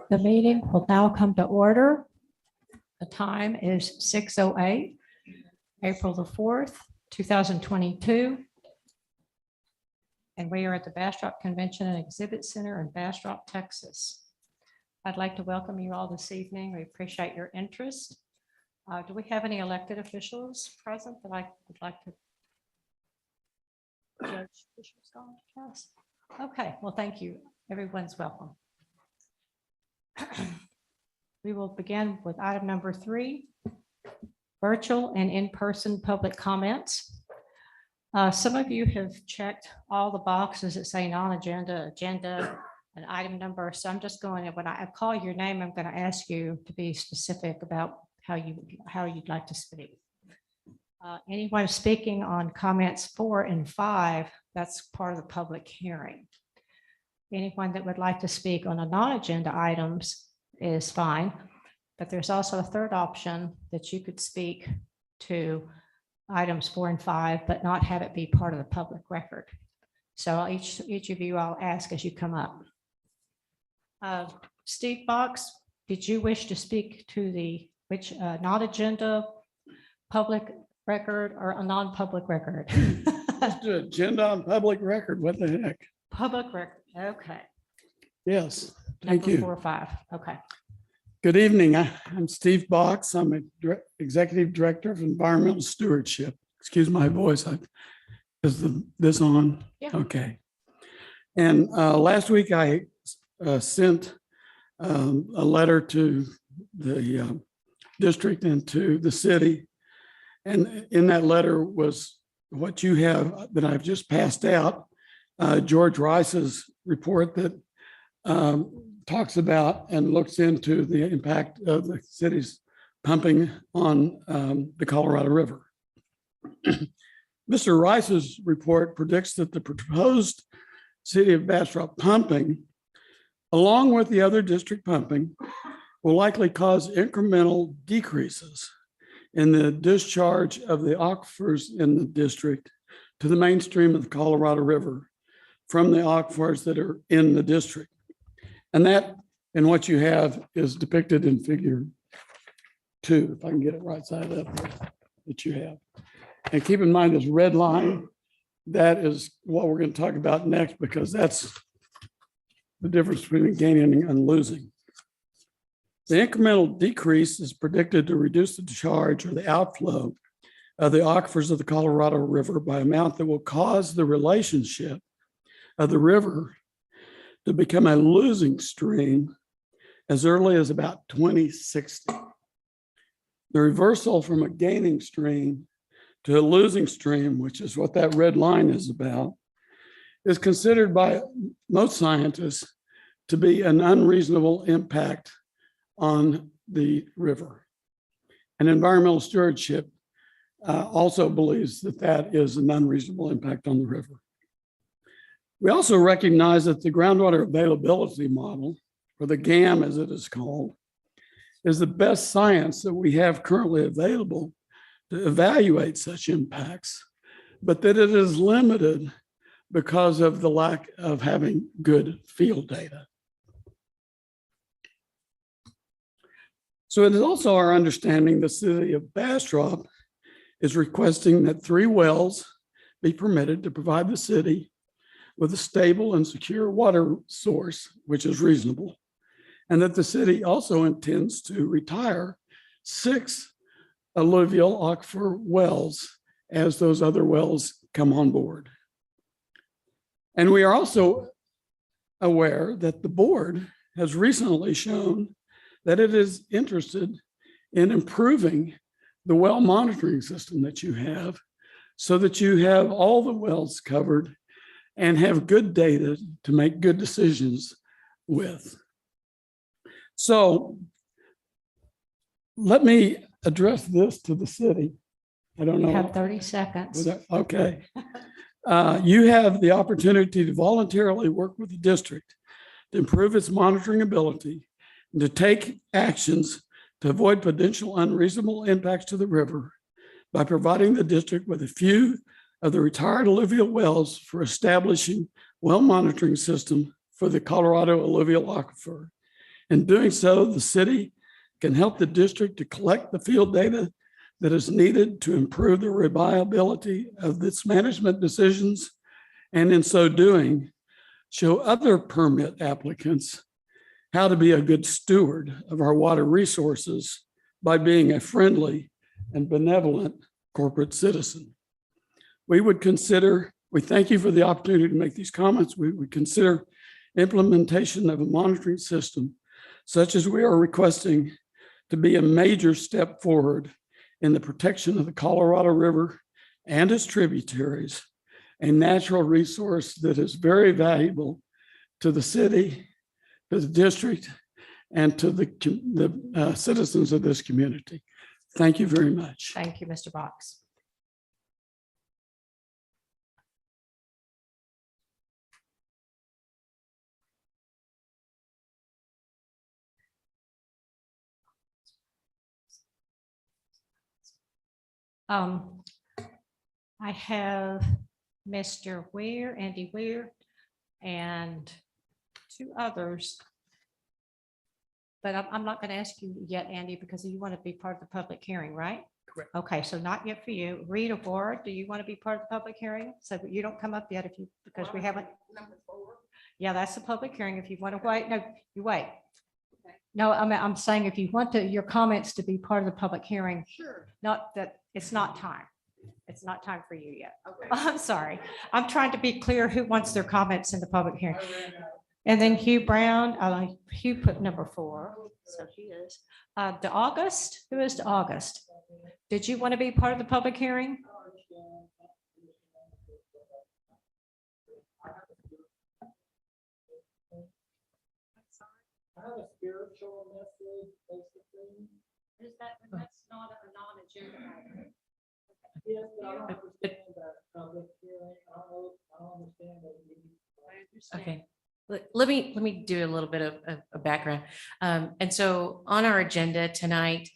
The meeting will now come to order. The time is 6:08, April the 4th, 2022. And we are at the Bastrop Convention and Exhibit Center in Bastrop, Texas. I'd like to welcome you all this evening. We appreciate your interest. Do we have any elected officials present that I would like to judge officials on? Yes. Okay, well, thank you. Everyone's welcome. We will begin with item number 3, virtual and in-person public comments. Some of you have checked all the boxes that say non-agenda, agenda, and item number. So I'm just going to, when I call your name, I'm going to ask you to be specific about how you'd like to speak. Anyone speaking on comments 4 and 5, that's part of the public hearing. Anyone that would like to speak on a non-agenda items is fine, but there's also a third option that you could speak to items 4 and 5, but not have it be part of the public record. So each of you, I'll ask as you come up. Steve Box, did you wish to speak to the non-agenda public record or a non-public record? Agenda on public record. What the heck? Public record. Okay. Yes. Thank Number you. 4 or 5. Okay. Good evening. I'm Steve Box. I'm a executive director of environmental stewardship. Excuse my voice. Is this on? Yeah. Okay. And last week I sent a letter to the district and to the city. And in that letter was what you have that I've just passed out, George Rice's report that talks about and looks into the impact of the city's pumping on the Colorado River. Mr. Rice's report predicts that the proposed City of Bastrop pumping, along with the other district pumping, will likely cause incremental decreases in the discharge of the aquifers in the district to the mainstream of the Colorado River from the aquifers that are in the district. And that, and what you have, is depicted in figure 2, if I can get it right side up here, that you have. And keep in mind this red line, that is what we're going to talk about next, because that's the difference between gaining and losing. The incremental decrease is predicted to reduce the discharge or the outflow of the aquifers of the Colorado River by amount that will cause the relationship of the river to become a losing stream as early as about 2060. The reversal from a gaining stream to a losing stream, which is what that red line is about, is considered by most scientists to be an unreasonable impact on the river. And environmental stewardship also believes that that is an unreasonable impact on the river. We also recognize that the groundwater availability model, or the GAM as it is called, is the best science that we have currently available to evaluate such impacts, but that it is limited because of the lack of having good field data. So it is also our understanding the City of Bastrop is requesting that 3 wells be permitted to provide the city with a stable and secure water source, which is reasonable, and that the city also intends to retire 6 alluvial aquifer wells as those other wells come on board. And we are also aware that the board has recently shown that it is interested in improving the well monitoring system that you have so that you have all the wells covered and have good data to make good decisions with. So let me address this to the city. I don't know. You have 30 seconds. Okay. You have the opportunity to voluntarily work with the district to improve its monitoring ability and to take actions to avoid potential unreasonable impacts to the river by providing the district with a few of the retired alluvial wells for establishing well monitoring system for the Colorado alluvial aquifer In doing so, the city can help the district to collect the field data that is needed to improve the reliability of its management decisions, and in so doing, show other permit applicants how to be a good steward of our water resources by being a friendly and benevolent corporate citizen. We thank you for the opportunity to make these comments. We would consider implementation of a monitoring system such as we are requesting to be a major step forward in the protection of the Colorado River and its tributaries, a natural resource that is very valuable to the city, to the district, and to the citizens of this community. Thank you very much. Thank you, Mr. Box. I have Mr. Weir, Andy Weir, and two others. But I'm not going to ask you yet, Andy, because you want to be part of the public hearing, right? Correct. Okay, so not yet for you. Rita Ward, do you want to be part of the public hearing? So you don't come up yet because we haven't. Number 4. Yeah, that's the public hearing. If you want to wait, no, you wait. No, I'm saying if you want your comments to be part of the public hearing, Sure. not that it's not time. It's not time for you yet. Okay. I'm sorry. I'm trying to be clear who wants their comments in the public hearing. And then Hugh Brown, Hugh put number 4, so he is. To August, who is to August? Did you want to be part of the public hearing? I have a spiritual message, basically. Is that's not a non-agenda item? Yes, but I don't understand that public hearing. I don't understand that. Okay, let me do a little bit of a background. And so on our agenda tonight,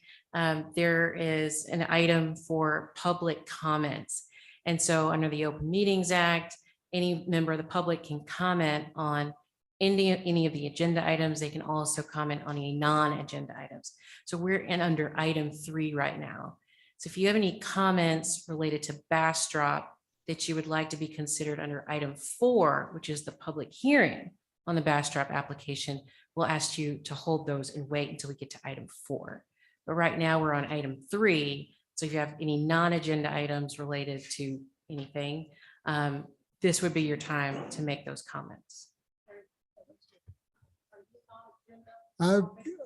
there is an item for public comments. And so under the Open Meetings Act, any member of the public can comment on any of the agenda items. They can also comment on any non-agenda items. So we're under item 3 right now. So if you have any comments related to Bastrop that you would like to be considered under item 4, which is the public hearing on the Bastrop application, we'll ask you to hold those and wait until we get to item 4. But right now we're on item 3. So if you have any non-agenda items related to anything, this would be your time to make those comments.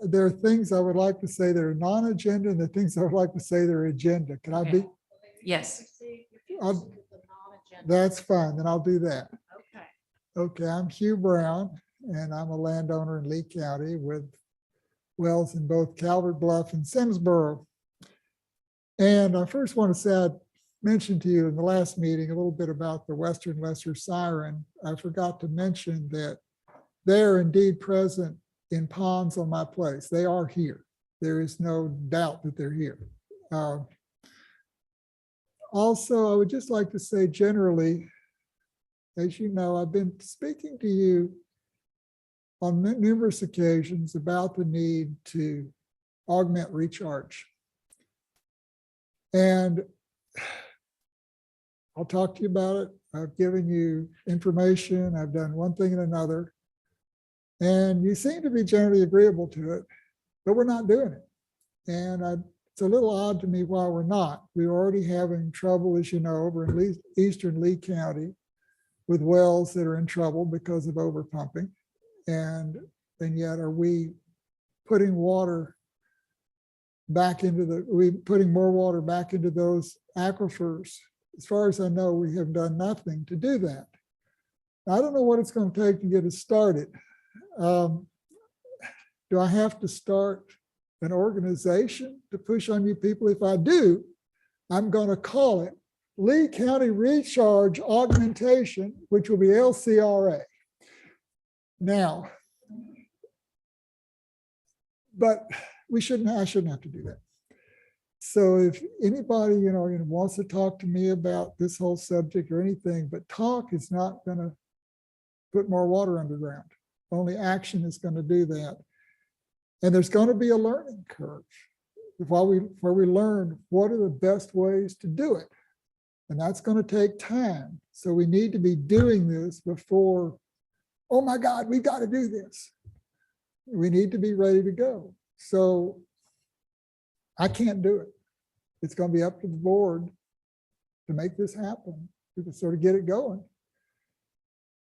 There are things I would like to say that are non-agenda and the things I would like to say that are agenda. Can I be? Yes. That's fine. Then I'll do that. Okay. Okay, I'm Hugh Brown and I'm a landowner in Lee County with wells in both Calvert Bluff and Simsboro. And I first want to say, I mentioned to you in the last meeting a little bit about the Western Lesser Siren. I forgot to mention that they're indeed present in ponds on my place. They are here. There is no doubt that they're here. Also, I would just like to say generally, as you know, I've been speaking to you on numerous occasions about the need to augment recharge. And I'll talk to you about it. I've given you information. I've done one thing and another. And you seem to be generally agreeable to it, but we're not doing it. And it's a little odd to me why we're not. We're already having trouble, as you know, over in eastern Lee County with wells that are in trouble because of overpumping. And yet are we putting water back into putting more water back into those aquifers? As far as I know, we have done nothing to do that. I don't know what it's going to take to get us started. Do I have to start an organization to push on you people? If I do, I'm going to call it Lee County Recharge Augmentation, which will be LCRA. Now, but I shouldn't have to do that. So if anybody, wants to talk to me about this whole subject or anything, but talk is not going to put more water underground. Only action is going to do that. And there's going to be a learning curve where we learn what are the best ways to do it. And that's going to take time. So we need to be doing this before, oh my God, we've got to do this. We need to be ready to go. So I can't do it. It's going to be up to the board to make this happen. We can sort of get it going.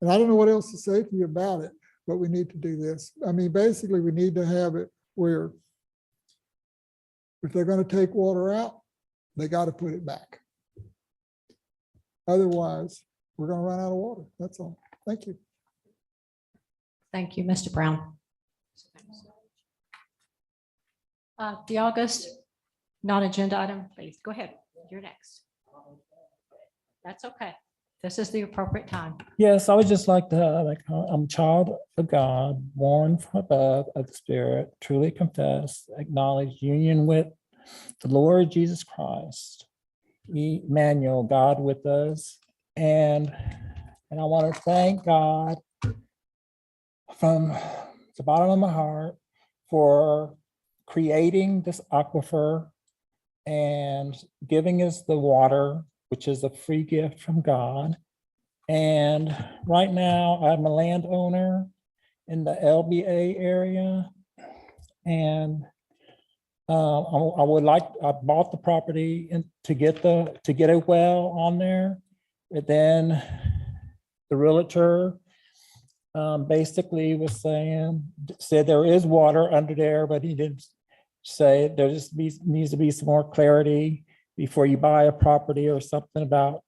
And I don't know what else to say to you about it, but we need to do this. I mean, basically, we need to have it where if they're going to take water out, they got to put it back. Otherwise, we're going to run out of water. That's all. Thank you. Thank you, Mr. Brown. The August non-agenda item, please go ahead. You're next. That's okay. This is the appropriate time. Yes, I would just like to, I'm a child of God, born from above of the Spirit, truly confess, acknowledge union with the Lord Jesus Christ, Emmanuel, God with us. And I want to thank God from the bottom of my heart for creating this aquifer and giving us the water, which is a free gift from God. And right now I'm a landowner in the LBA area. And I bought the property to get a well on there. But then the realtor basically said there is water under there, but he didn't say there just needs to be some more clarity before you buy a property or something about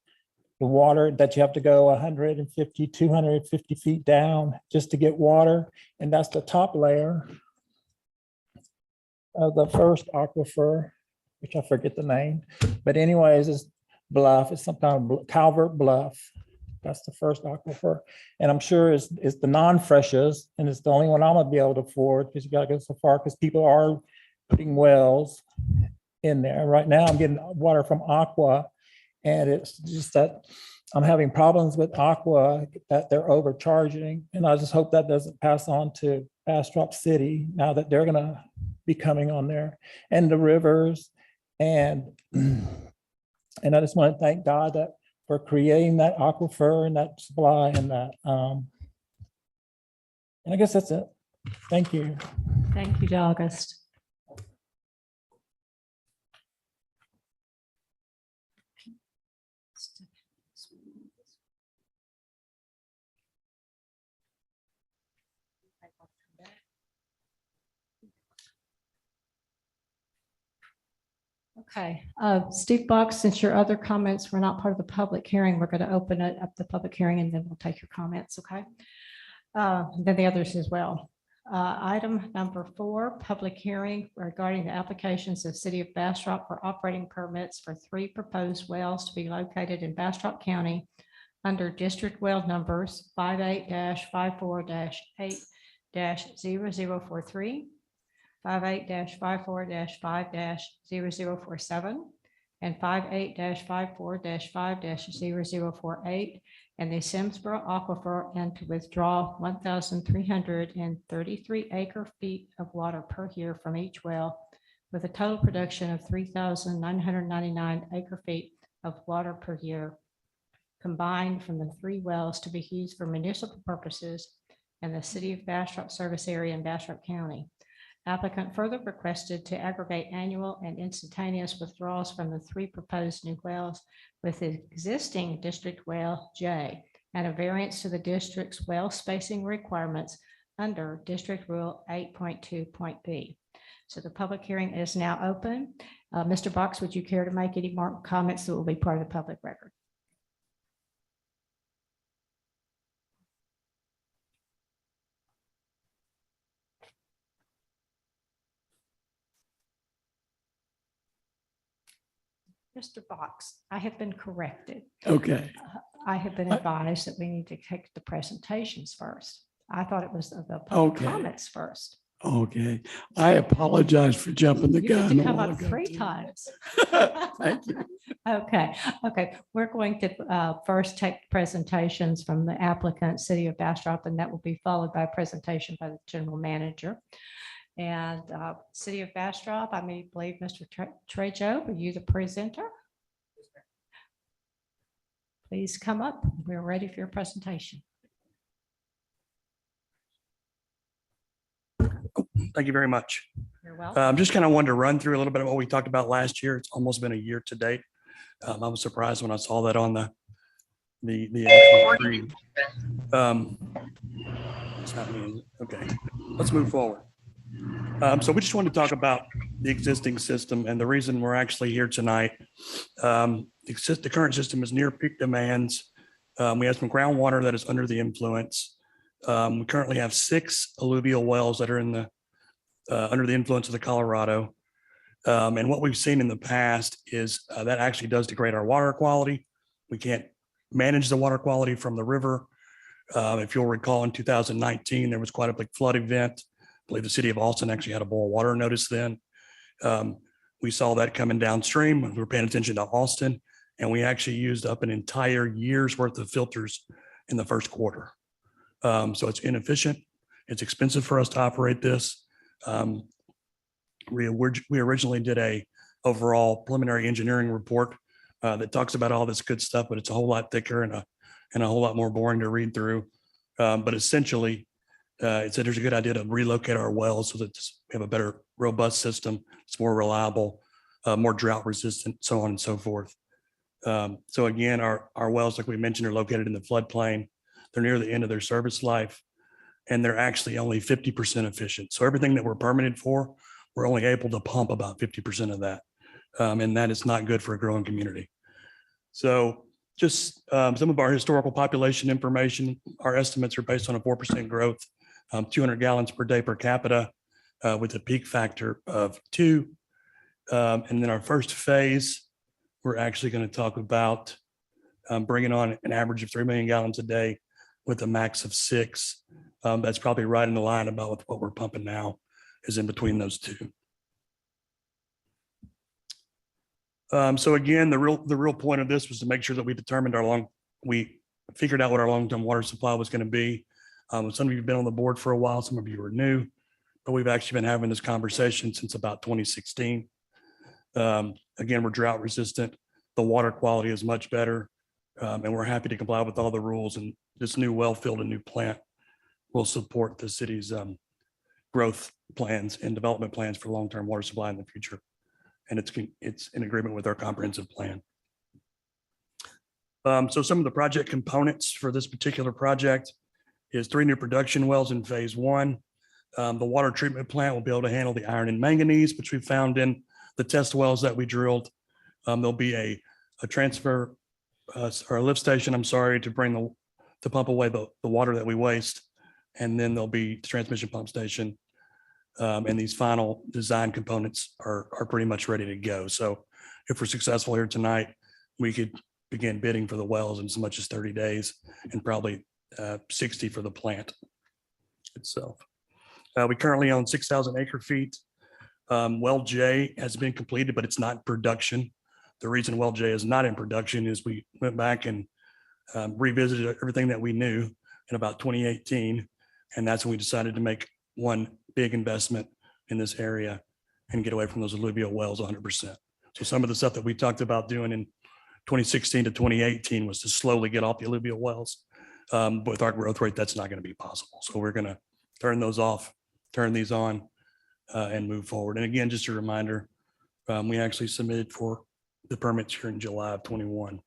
the water, that you have to go 150, 250 feet down just to get water. And that's the top layer of the first aquifer, which I forget the name. But anyways, it's bluff. It's some kind of Calvert Bluff. That's the first aquifer. And I'm sure it's the non-freshes, and it's the only one I'm gonna be able to afford, because you gotta go so far, because people are putting wells in there. Right now, I'm getting water from Aqua, and it's just that I'm having problems with Aqua, that they're overcharging. And I just hope that doesn't pass on to Bastrop City now that they're gonna be coming on there, and the rivers. And I just want to thank God that for creating that aquifer and that supply and that. And I guess that's it. Thank you. Thank you, August. Okay, Steve Box, since your other comments were not part of the public hearing, we're going to open it up the public hearing and then we'll take your comments, okay? Then the others as well. Item number 4, public hearing regarding the applications of City of Bastrop for operating permits for 3 proposed wells to be located in Bastrop County under district well numbers 58-54-8-0043, 58-54-5-0047, and 58-54-5-0048, and the Simsboro Aquifer, and to withdraw 1,333 acre-feet of water per year from each well, with a total production of 3,999 acre-feet of water per year, combined from the 3 wells to be used for municipal purposes in the City of Bastrop service area in Bastrop County. Applicant further requested to aggregate annual and instantaneous withdrawals from the 3 proposed new wells with the existing district well J, and a variance to the district's well spacing requirements under District Rule 8.2.b. So the public hearing is now open. Mr. Box, would you care to make any more comments that will be part of the public record? Mr. Box, I have been corrected. Okay. I have been advised that we need to take the presentations first. I thought it was the public Okay. comments first. Okay. I apologize for jumping the You get gun. to a come while up ago. 3 times. Thank you. Okay, we're going to first take presentations from the applicant, City of Bastrop, and that will be followed by a presentation by the general manager. And City of Bastrop, I may believe Mr. Trey Job, are you the presenter? Please come up. We're ready for your presentation. Thank you very much. You're welcome. Just kind of wanted to run through a little bit of what we talked about last year. It's almost been a year to date. I was surprised when I saw that on the actual screen. It's not me. Okay, let's move forward. So we just wanted to talk about the existing system, and the reason we're actually here tonight. The current system is near peak demands. We have some groundwater that is under the influence. We currently have 6 alluvial wells that are in the under the influence of the Colorado. And what we've seen in the past is that actually does degrade our water quality. We can't manage the water quality from the river. If you'll recall, in 2019, there was quite a big flood event. I believe the city of Austin actually had a boil water notice then. We saw that coming downstream. We were paying attention to Austin, and we actually used up an entire year's worth of filters in the first quarter. So it's inefficient. It's expensive for us to operate this. We originally did a overall preliminary engineering report that talks about all this good stuff, but it's a whole lot thicker and a whole lot more boring to read through. But essentially, it said there's a good idea to relocate our wells so that we have a better, robust system. It's more reliable, more drought resistant, so on and so forth. So again, our wells, like we mentioned, are located in the floodplain. They're near the end of their service life, and they're actually only 50% efficient. So everything that we're permitted for, we're only able to pump about 50% of that. And that is not good for a growing community. So just some of our historical population information, our estimates are based on a 4% growth, 200 gallons per day per capita with a peak factor of 2. And then our first phase, we're actually going to talk about bringing on an average of 3 million gallons a day with a max of 6. That's probably right in the line about with what we're pumping now, is in between those two. So again, the real point of this was to make sure that we figured out what our long-term water supply was going to be. Some of you have been on the board for a while, some of you are new, but we've actually been having this conversation since about 2016. Again, we're drought resistant. The water quality is much better, and we're happy to comply with all the rules. And this new well field and new plant will support the city's growth plans and development plans for long-term water supply in the future. And it's in agreement with our comprehensive plan. So some of the project components for this particular project is 3 new production wells in phase 1. The water treatment plant will be able to handle the iron and manganese, which we found in the test wells that we drilled. There'll be a transfer or a lift station, to pump away the water that we waste. And then there'll be the transmission pump station. And these final design components are pretty much ready to go. So if we're successful here tonight, we could begin bidding for the wells in as much as 30 days and probably 60 for the plant itself. We currently own 6,000 acre feet. Well J has been completed, but it's not in production. The reason Well J is not in production is we went back and revisited everything that we knew in about 2018. And that's when we decided to make one big investment in this area and get away from those alluvial wells 100%. So some of the stuff that we talked about doing in 2016 to 2018 was to slowly get off the alluvial wells. But with our growth rate, that's not going to be possible. So we're going to turn those off, turn these on, and move forward. And again, just a reminder, we actually submitted for the permits here in July of 21.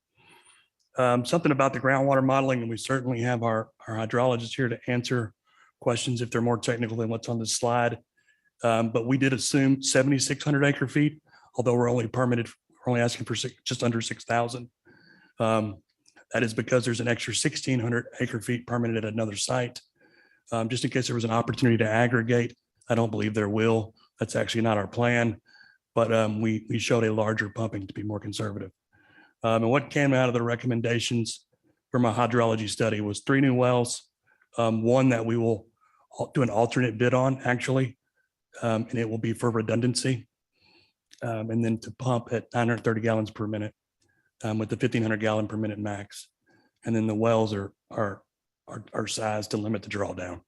Something about the groundwater modeling, and we certainly have our hydrologist here to answer questions if they're more technical than what's on this slide. But we did assume 7,600 acre feet, although we're only asking for just under 6,000. That is because there's an extra 1,600 acre feet permitted at another site. Just in case there was an opportunity to aggregate. I don't believe there will. That's actually not our plan, but we showed a larger pumping to be more conservative. And what came out of the recommendations from a hydrology study was 3 new wells, one that we will do an alternate bid on actually, and it will be for redundancy, and then to pump at 930 gallons per minute with the 1,500 gallon per minute max. And then the wells are sized to limit the drawdown.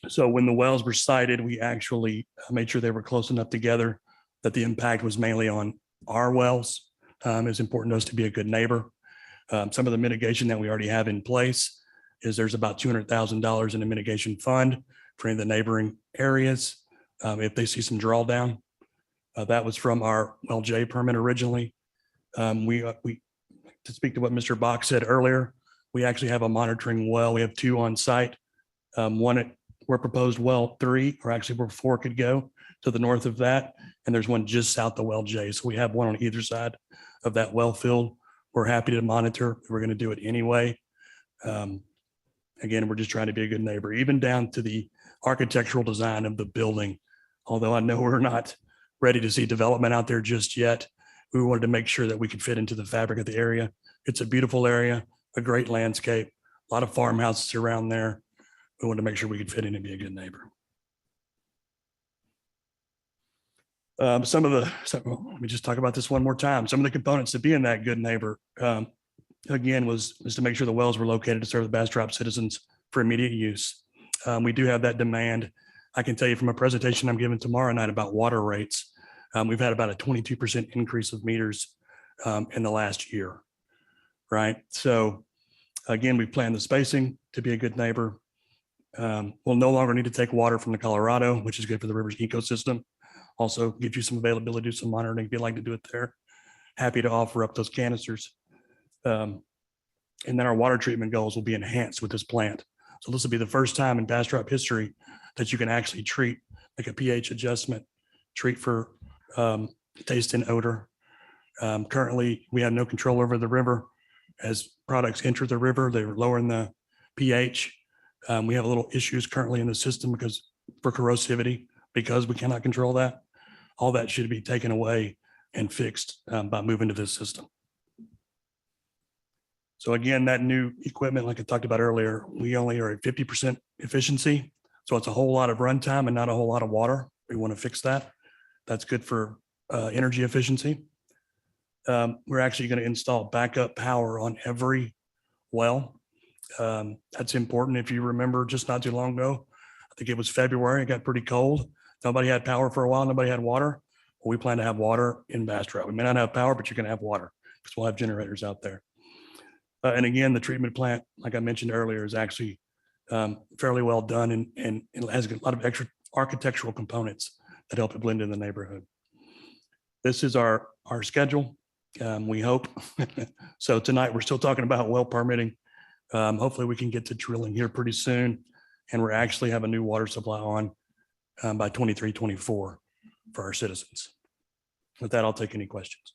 So when the wells were sited, we actually made sure they were close enough together that the impact was mainly on our wells. It's important to us to be a good neighbor. Some of the mitigation that we already have in place is there's about $200,000 in a mitigation fund for any of the neighboring areas. If they see some drawdown, that was from our well J permit originally. To speak to what Mr. Bach said earlier, we actually have a monitoring well. We have 2 on site. One at where proposed well 3, or actually where 4 could go to the north of that. And there's one just south of well J. So we have one on either side of that well field. We're happy to monitor. We're going to do it anyway. Again, we're just trying to be a good neighbor, even down to the architectural design of the building. Although I know we're not ready to see development out there just yet, we wanted to make sure that we could fit into the fabric of the area. It's a beautiful area, a great landscape, a lot of farmhouses around there. We wanted to make sure we could fit in and be a good neighbor. Let me just talk about this one more time. Some of the components to being that good neighbor, again, was to make sure the wells were located to serve the Bastrop citizens for immediate use. We do have that demand. I can tell you from a presentation I'm giving tomorrow night about water rates, we've had about a 22% increase of meters in the last year, right? So again, we plan the spacing to be a good neighbor. We'll no longer need to take water from the Colorado, which is good for the river's ecosystem. Also gives you some availability, do some monitoring if you'd like to do it there. Happy to offer up those canisters. And then our water treatment goals will be enhanced with this plant. So this will be the first time in Bastrop history that you can actually treat like a pH adjustment, treat for taste and odor. Currently, we have no control over the river. As products enter the river, they're lowering the pH. We have a little issues currently in the system for corrosivity, because we cannot control that. All that should be taken away and fixed by moving to this system. So again, that new equipment, like I talked about earlier, we only are at 50% efficiency. So it's a whole lot of runtime and not a whole lot of water. We want to fix that. That's good for energy efficiency. We're actually going to install backup power on every well. That's important. If you remember, just not too long ago, I think it was February, it got pretty cold. Nobody had power for a while. Nobody had water. Well, we plan to have water in Bastrop. We may not have power, but you're going to have water because we'll have generators out there. And again, the treatment plant, like I mentioned earlier, is actually fairly well done, and it has a lot of extra architectural components that help it blend in the neighborhood. This is our schedule. We hope. So tonight we're still talking about well permitting. Hopefully we can get to drilling here pretty soon. And we're actually have a new water supply on by 23-24 for our citizens. With that, I'll take any questions.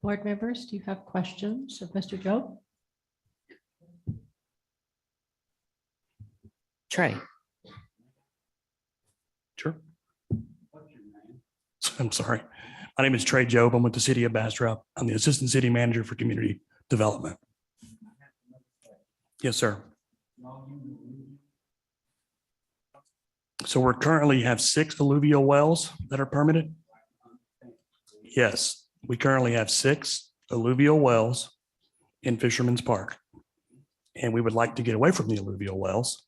Board members, do you have questions of Mr. Joe? Trey. Sure. I'm sorry. My name is Trey Jobe. I'm with the City of Bastrop. I'm the Assistant City Manager for Community Development. Yes, sir. So we're currently have 6 alluvial wells that are permitted. Yes, we currently have 6 alluvial wells in Fisherman's Park. And we would like to get away from the alluvial wells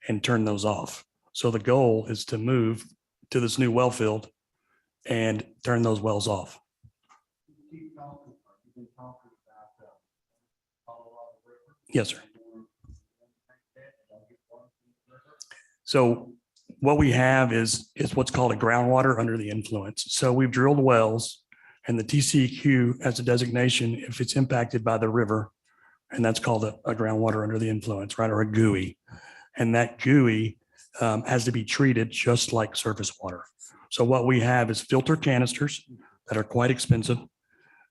and turn those off. So the goal is to move to this new well field and turn those wells off. Yes, sir. So what we have is what's called a groundwater under the influence. So we've drilled wells, and the TCEQ has a designation if it's impacted by the river, and that's called a groundwater under the influence, right? Or a GUI. And that GUI has to be treated just like surface water. So what we have is filter canisters that are quite expensive.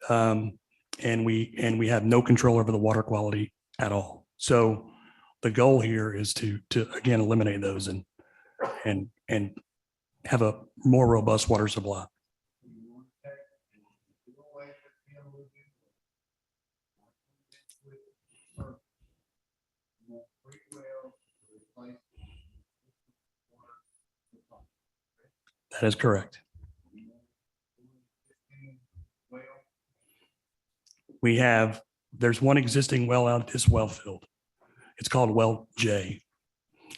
And we have no control over the water quality at all. So the goal here is to again eliminate those and have a more robust water supply. That is correct. There's one existing well out at this well field. It's called well J.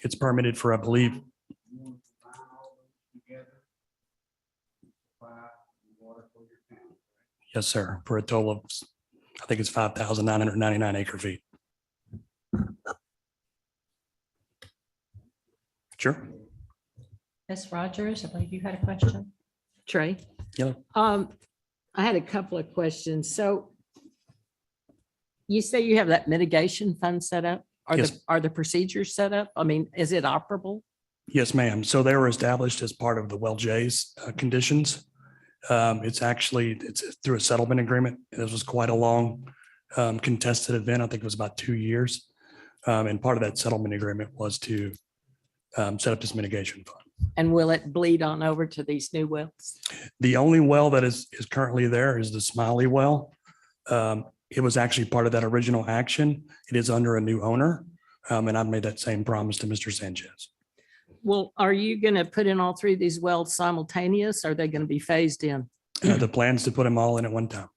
It's permitted for, I believe, yes, sir, for a total of, I think it's 5,999 acre feet. Sure. Ms. Rogers, I believe you had a question. Trey. Yeah. I had a couple of questions. So you say you have that mitigation fund set up? Yes. Are the procedures set up? I mean, is it operable? Yes, ma'am. So they were established as part of the Well J's conditions. It's through a settlement agreement. This was quite a long contested event. I think it was about 2 years. And part of that settlement agreement was to set up this mitigation fund. And will it bleed on over to these new wells? The only well that is currently there is the Smiley well. It was actually part of that original action. It is under a new owner. And I've made that same promise to Mr. Sanchez. Well, are you going to put in all three of these wells simultaneous? Are they going to be phased in? The plan's to put them all in at one time.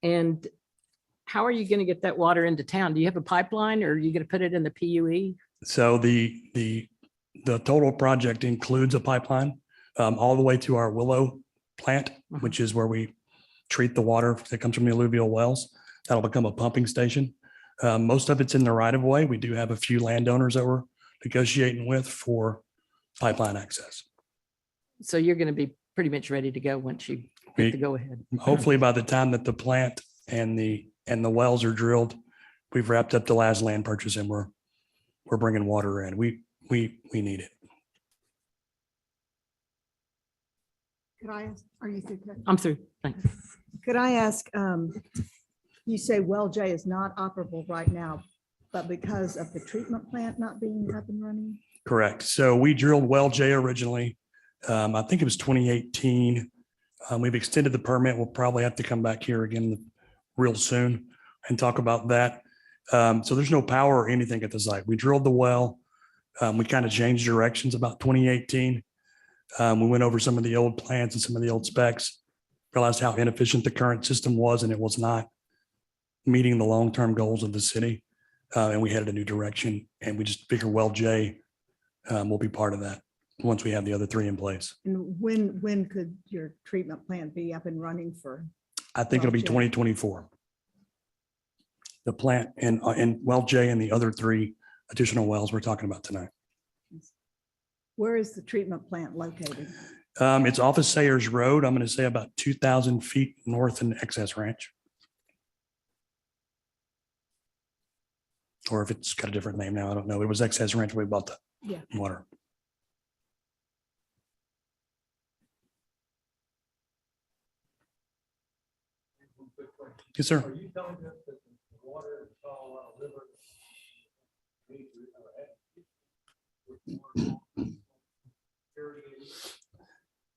And how are you going to get that water into town? Do you have a pipeline or are you going to put it in the PUE? So the total project includes a pipeline all the way to our Willow plant, which is where we treat the water that comes from the alluvial wells. That'll become a pumping station. Most of it's in the right of way. We do have a few landowners that we're negotiating with for pipeline access. So you're going to be pretty much ready to go once you get the go ahead. Hopefully by the time that the plant and the wells are drilled, we've wrapped up the last land purchase and we're bringing water in. We need it. Could I ask, are you through? Ted? I'm through. Thanks. Could I ask, you say Well J is not operable right now, but because of the treatment plant not being up and running? Correct. So we drilled Well J originally. I think it was 2018. We've extended the permit. We'll probably have to come back here again real soon and talk about that. So there's no power or anything at the site. We drilled the well. We kind of changed directions about 2018. We went over some of the old plans and some of the old specs, realized how inefficient the current system was, and it was not meeting the long-term goals of the city. And we headed a new direction, and we just figure Well J will be part of that once we have the other three in place. And when could your treatment plant be up and running for? I think it'll be Well J. 2024. The plant and Well J and the other three additional wells we're talking about tonight. Where is the treatment plant located? It's off of Sayers Road. I'm going to say about 2,000 feet north in Excess Ranch. Or if it's got a different name now, I don't know. It was Excess Ranch when we bought the water. Yes, sir. Are you telling us that the water in Colorado River?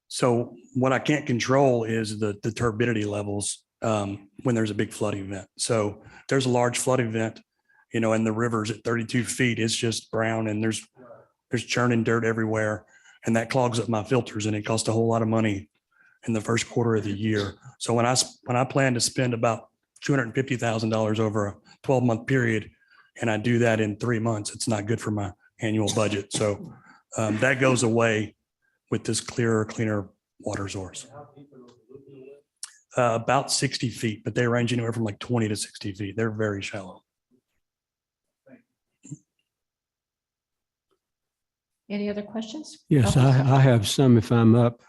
So what I can't control is the turbidity levels when there's a big flood event. So there's a large flood event, and the river's at 32 feet. It's just brown and there's churning dirt everywhere. And that clogs up my filters and it costs a whole lot of money in the first quarter of the year. So when I plan to spend about $250,000 over a 12-month period, and I do that in 3 months, it's not good for my annual budget. So that goes away with this cleaner water source. About 60 feet, but they range anywhere from like 20 to 60 feet. They're very shallow. Any other questions? Yes, Elvis? I have some if I'm up.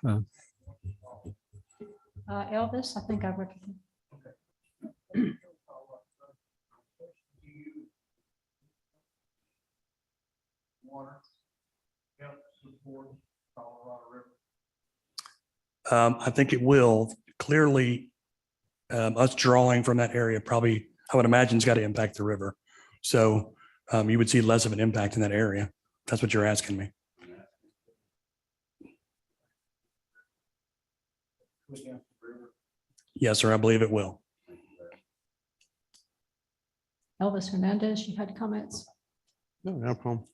Elvis, I think I recognize. I think it will. Clearly, us drawing from that area probably, I would imagine, has got to impact the river. So you would see less of an impact in that area. That's what you're asking me. Yes, sir. I believe it will. Elvis Hernandez, you had comments? No problem.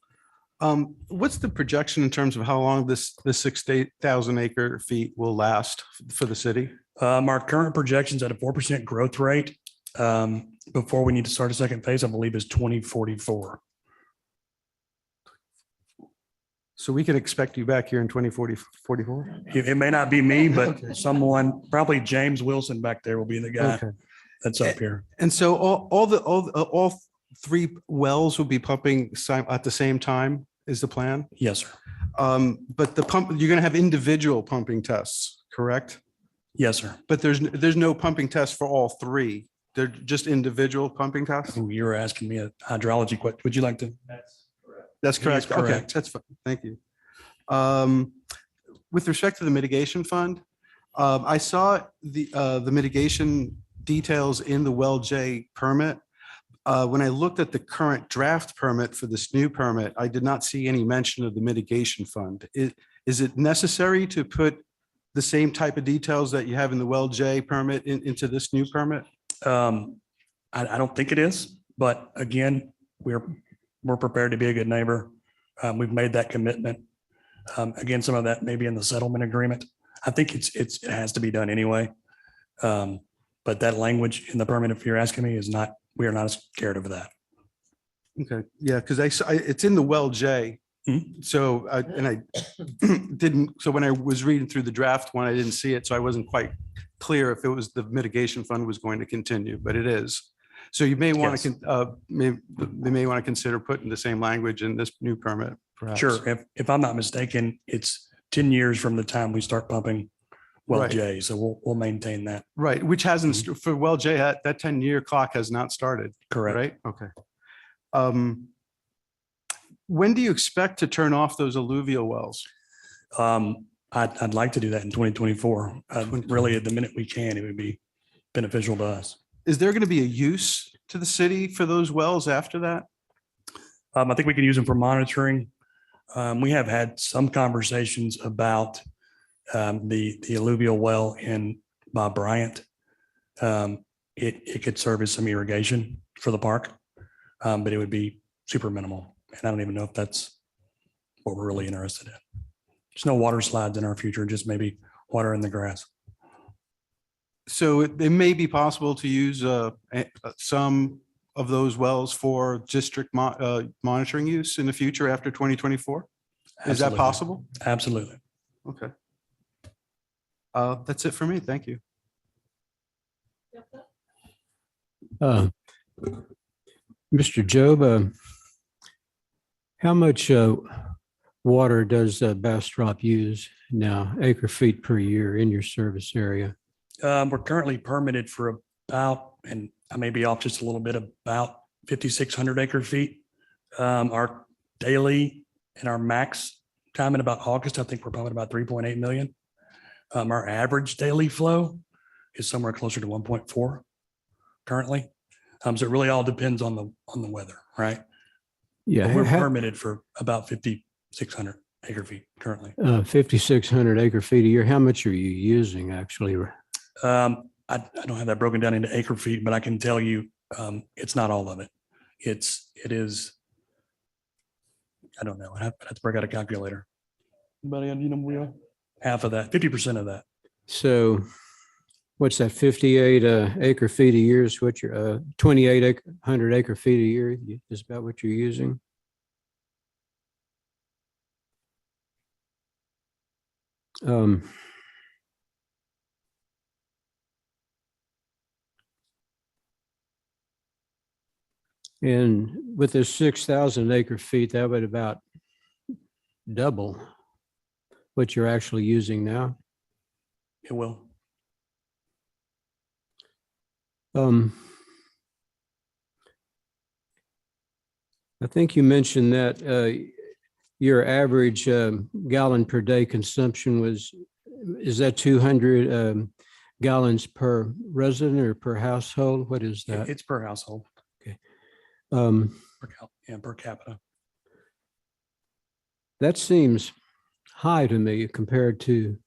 What's the projection in terms of how long this 68,000 acre feet will last for the city? Our current projections at a 4% growth rate before we need to start a second phase, I believe, is 2044. So we can expect you back here in 2044? It may not be me, but Okay. someone, probably James Wilson back there will be the guy Okay. that's up here. And so all three wells will be pumping at the same time is the plan? Yes, sir. But the pump, you're going to have individual pumping tests, correct? Yes, sir. But there's no pumping test for all three. They're just individual pumping tests? Ooh, you were asking me a hydrology question. Would you like to? That's He is correct. Okay, correct. that's fine. Thank you. With respect to the mitigation fund, I saw the mitigation details in the Well J permit. When I looked at the current draft permit for this new permit, I did not see any mention of the mitigation fund. Is it necessary to put the same type of details that you have in the Well J permit into this new permit? I don't think it is, but again, we're prepared to be a good neighbor. We've made that commitment. Again, some of that may be in the settlement agreement. I think it has to be done anyway. But that language in the permit, if you're asking me, we are not scared of that. Okay, yeah, because it's in the Well J. So, I didn't, so when I was reading through the draft one, I didn't see it, so I wasn't quite clear if it was the mitigation fund was going to continue, but it is. So you may want to, they may want to consider putting the same language in this new permit, perhaps. Sure. If I'm not mistaken, it's 10 years from the time we start pumping Well Right. J. So we'll maintain that. Right, which hasn't, for Well J, that 10-year clock has not started, Correct. right? Okay. When do you expect to turn off those alluvial wells? I'd like to do that in 2024. Really, at the minute we can, it would be beneficial to us. Is there going to be a use to the city for those wells after that? I think we can use them for monitoring. We have had some conversations about the alluvial well in Bob Bryant. It could serve as some irrigation for the park, but it would be super minimal. And I don't even know if that's what we're really interested in. There's no water slides in our future, just maybe water in the grass. So it may be possible to use some of those wells for district monitoring use in the future after 2024? Is that Absolutely. possible? Absolutely. Okay. That's it for me. Thank you. Mr. Job, how much water does Bastrop use now, acre feet per year in your service area? We're currently permitted for about, and I may be off just a little bit, about 5,600 acre feet. Our daily and our max time in about August, I think we're pumping about 3.8 million. Our average daily flow is somewhere closer to 1.4 currently. So it really all depends on the weather, right? Yeah, But we're permitted for about 5,600 acre feet currently. 5,600 acre feet a year. How much are you using actually? I don't have that broken down into acre feet, but I can tell you it's not all of it. It is, I don't know. I have to break out a calculator. Anybody, half of that, 50% of that. So what's that, 58 acre feet a year is what you're, 2,800 acre feet a year is about what you're using? And with this 6,000 acre feet, that would about double what you're actually using now. It will. I think you mentioned that your average gallon per day consumption is that 200 gallons per resident or per household? What is that? It's per household. Okay. Per capita. That seems high to me compared to,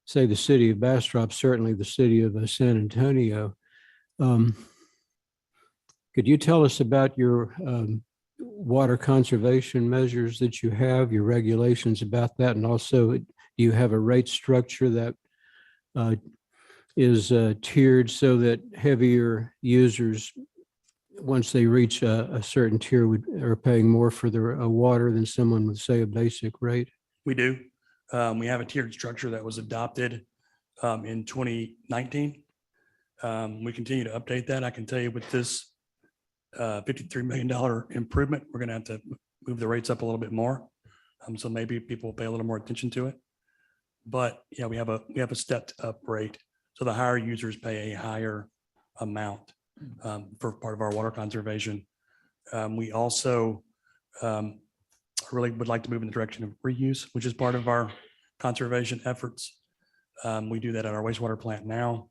say, the city of Bastrop, certainly the city of San Antonio. Could you tell us about your water conservation measures that you have, your regulations about that? And also, do you have a rate structure that is tiered so that heavier users once they reach a certain tier, are paying more for their water than someone with, say, a basic rate? We do. We have a tiered structure that was adopted in 2019. We continue to update that. I can tell you with this $53 million improvement, we're going to have to move the rates up a little bit more. So maybe people will pay a little more attention to it. But yeah, we have a stepped up rate. So the higher users pay a higher amount for part of our water conservation. We also really would like to move in the direction of reuse, which is part of our conservation efforts. We do that at our wastewater plant now.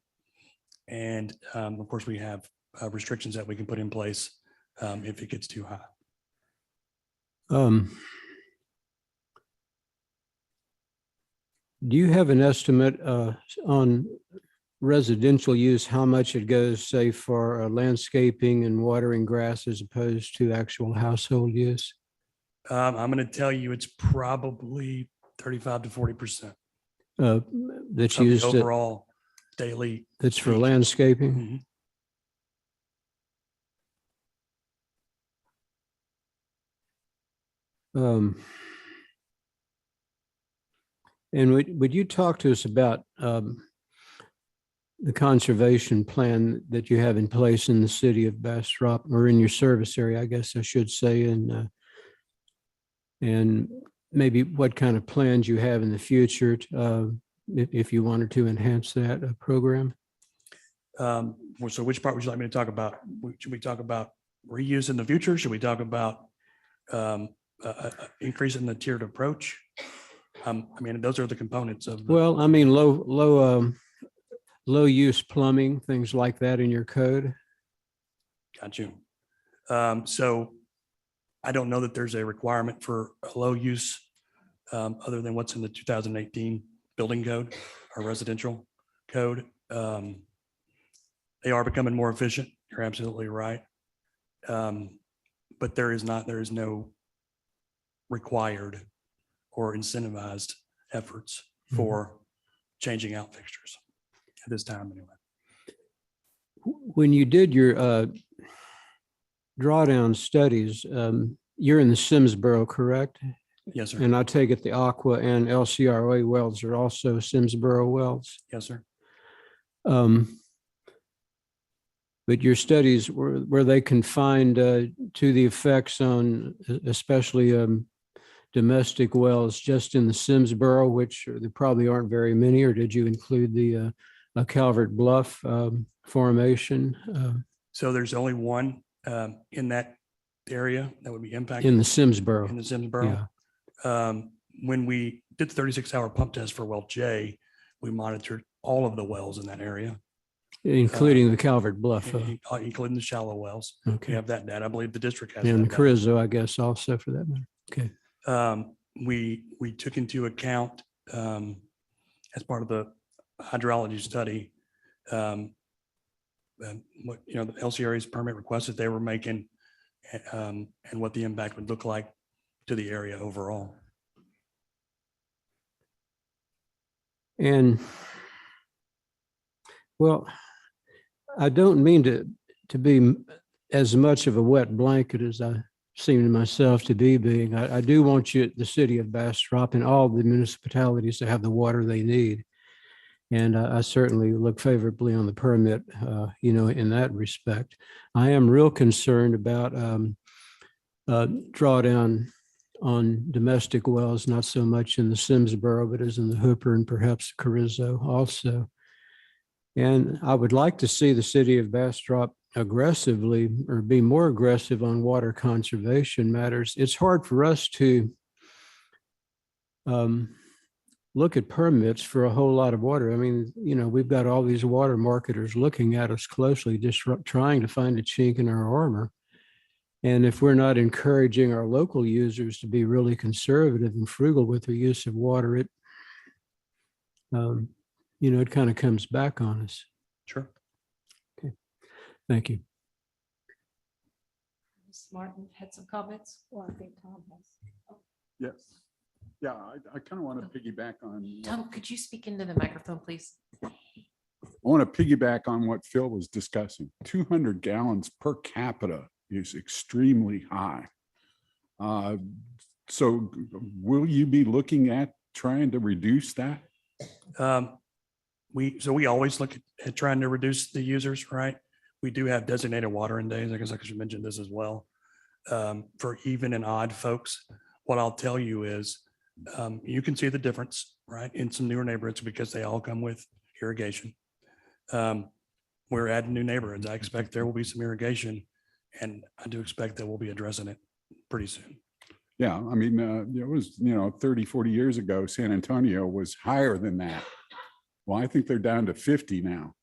And of course, we have restrictions that we can put in place if it gets too high. Do you have an estimate on residential use, how much it goes, say, for landscaping and watering grass as opposed to actual household use? I'm going to tell you it's probably 35 to 40% That's of the used, overall daily. that's for usage. landscaping? Mhm. And would you talk to us about the conservation plan that you have in place in the city of Bastrop, or in your service area, I guess I should say, and maybe what kind of plans you have in the future if you wanted to enhance that program? So which part would you like me to talk about? Should we talk about reuse in the future? Should we talk about increase in the tiered approach? I mean, those are the components of. Well, I mean, low use plumbing, things like that in your code. Got you. So I don't know that there's a requirement for a low use other than what's in the 2018 building code or residential code. They are becoming more efficient. You're absolutely right. But there is no required or incentivized efforts for changing out fixtures at this time anyway. When you did your drawdown studies, you're in the Simsboro, correct? Yes, sir. And I take it the Aqua and LCRA wells are also Simsboro wells? Yes, sir. But your studies, were they confined to the effects on especially domestic wells just in the Simsboro, which there probably aren't very many, or did you include the Calvert Bluff formation? So there's only one in that area that would be impacted. In the Simsboro. In the Simsboro. Yeah. When we did the 36-hour pump test for well J, we monitored all of the wells in that area. Including the Calvert Bluff. Including the shallow wells. Okay. We have that data. I believe the district has. And that the data. Carrizo, I guess, also for that matter. Okay. We took into account as part of the hydrology study, what, the LCRA's permit requests that they were making and what the impact would look like to the area overall. And well, I don't mean to be as much of a wet blanket as I seem to myself to be being. I do want the city of Bastrop and all the municipalities to have the water they need. And I certainly look favorably on the permit, in that respect. I am real concerned about drawdown on domestic wells, not so much in the Simsboro, but as in the Hooper and perhaps Carrizo also. And I would like to see the city of Bastrop aggressively or be more aggressive on water conservation matters. It's hard for us to look at permits for a whole lot of water. I mean, we've got all these water marketers looking at us closely, just trying to find a chink in our armor. And if we're not encouraging our local users to be really conservative and frugal with their use of water, it kind of comes back on us. Sure. Okay. Thank you. Ms. Martin had some comments. Well, I think Tom has. Yes. Yeah, I kind of want to piggyback on. Tom, could you speak into the microphone, please? want to piggyback on what Phil was discussing. 200 gallons per capita is extremely high. So will you be looking at trying to reduce that? We always look at trying to reduce the users, right? We do have designated watering days. I guess I should mention this as well. For even and odd folks, what I'll tell you is you can see the difference, right, in some newer neighborhoods because they all come with irrigation. We're adding new neighborhoods. I expect there will be some irrigation, and I do expect that we'll be addressing it pretty soon. Yeah, I mean, it was, 30, 40 years ago, San Antonio was higher than that. Well, I think they're down to 50 now.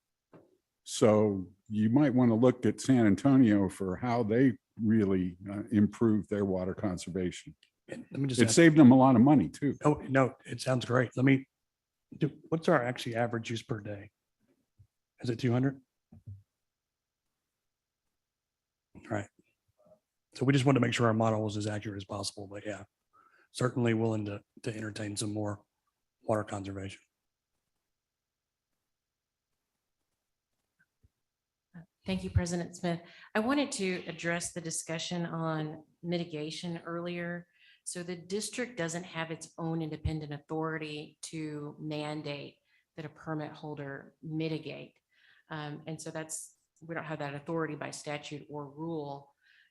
So you might want to look at San Antonio for how they really improve their water conservation. And let me just It ask- saved them a lot of money too. Oh, no, it sounds great. Let me do, what's our actually average use per day? Is it 200? All right. So we just wanted to make sure our model was as accurate as possible, but yeah, certainly willing to entertain some more water conservation. Thank you, President Smith. I wanted to address the discussion on mitigation earlier. So the district doesn't have its own independent authority to mandate that a permit holder mitigate. And so we don't have that authority by statute or rule.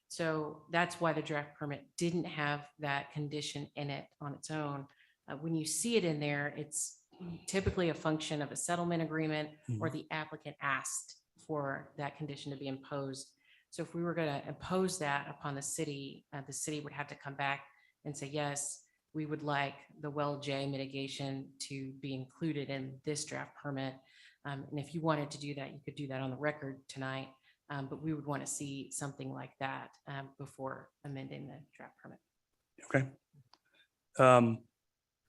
So that's why the draft permit didn't have that condition in it on its own. When you see it in there, it's typically a function of a settlement agreement or the applicant asked for that condition to be imposed. So if we were going to impose that upon the city would have to come back and say, yes, we would like the well J mitigation to be included in this draft permit. And if you wanted to do that, you could do that on the record tonight. But we would want to see something like that before amending the draft permit. Okay.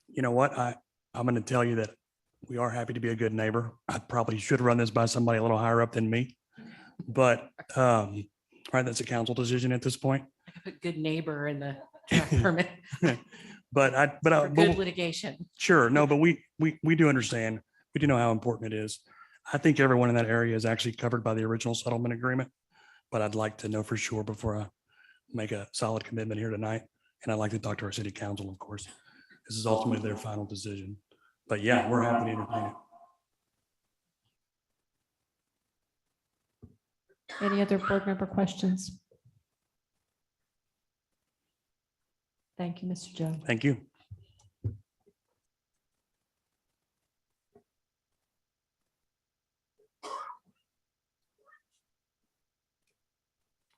You know what? I'm going to tell you that we are happy to be a good neighbor. I probably should run this by somebody a little higher up than me, but right, that's a council decision at this point. I could put good neighbor in the draft permit But for good litigation. Sure, no, but we do understand. We do know how important it is. I think everyone in that area is actually covered by the original settlement agreement, but I'd like to know for sure before I make a solid commitment here tonight. And I'd like to talk to our city council, of course. This is ultimately their final decision. But yeah, we're happy to entertain it. Any other board member questions? Thank you, Mr. Jones. Thank you.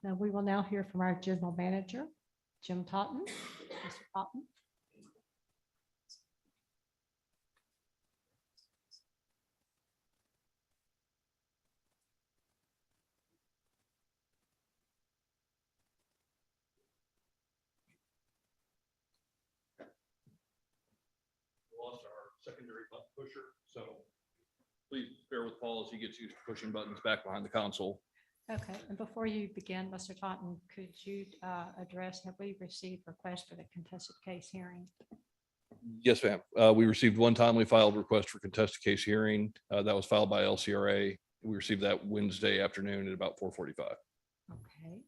Now we will now hear from our general manager, Jim Totten. Mr. Totten. Lost our secondary button pusher, so please bear with Paul as he gets used to pushing buttons back behind the console. Okay, and before you begin, Mr. Totten, could you address, have we received requests for the contested case hearing? Yes, ma'am. We received one timely filed request for contested case hearing. That was filed by LCRA. We received that Wednesday afternoon at about 4:45. Okay.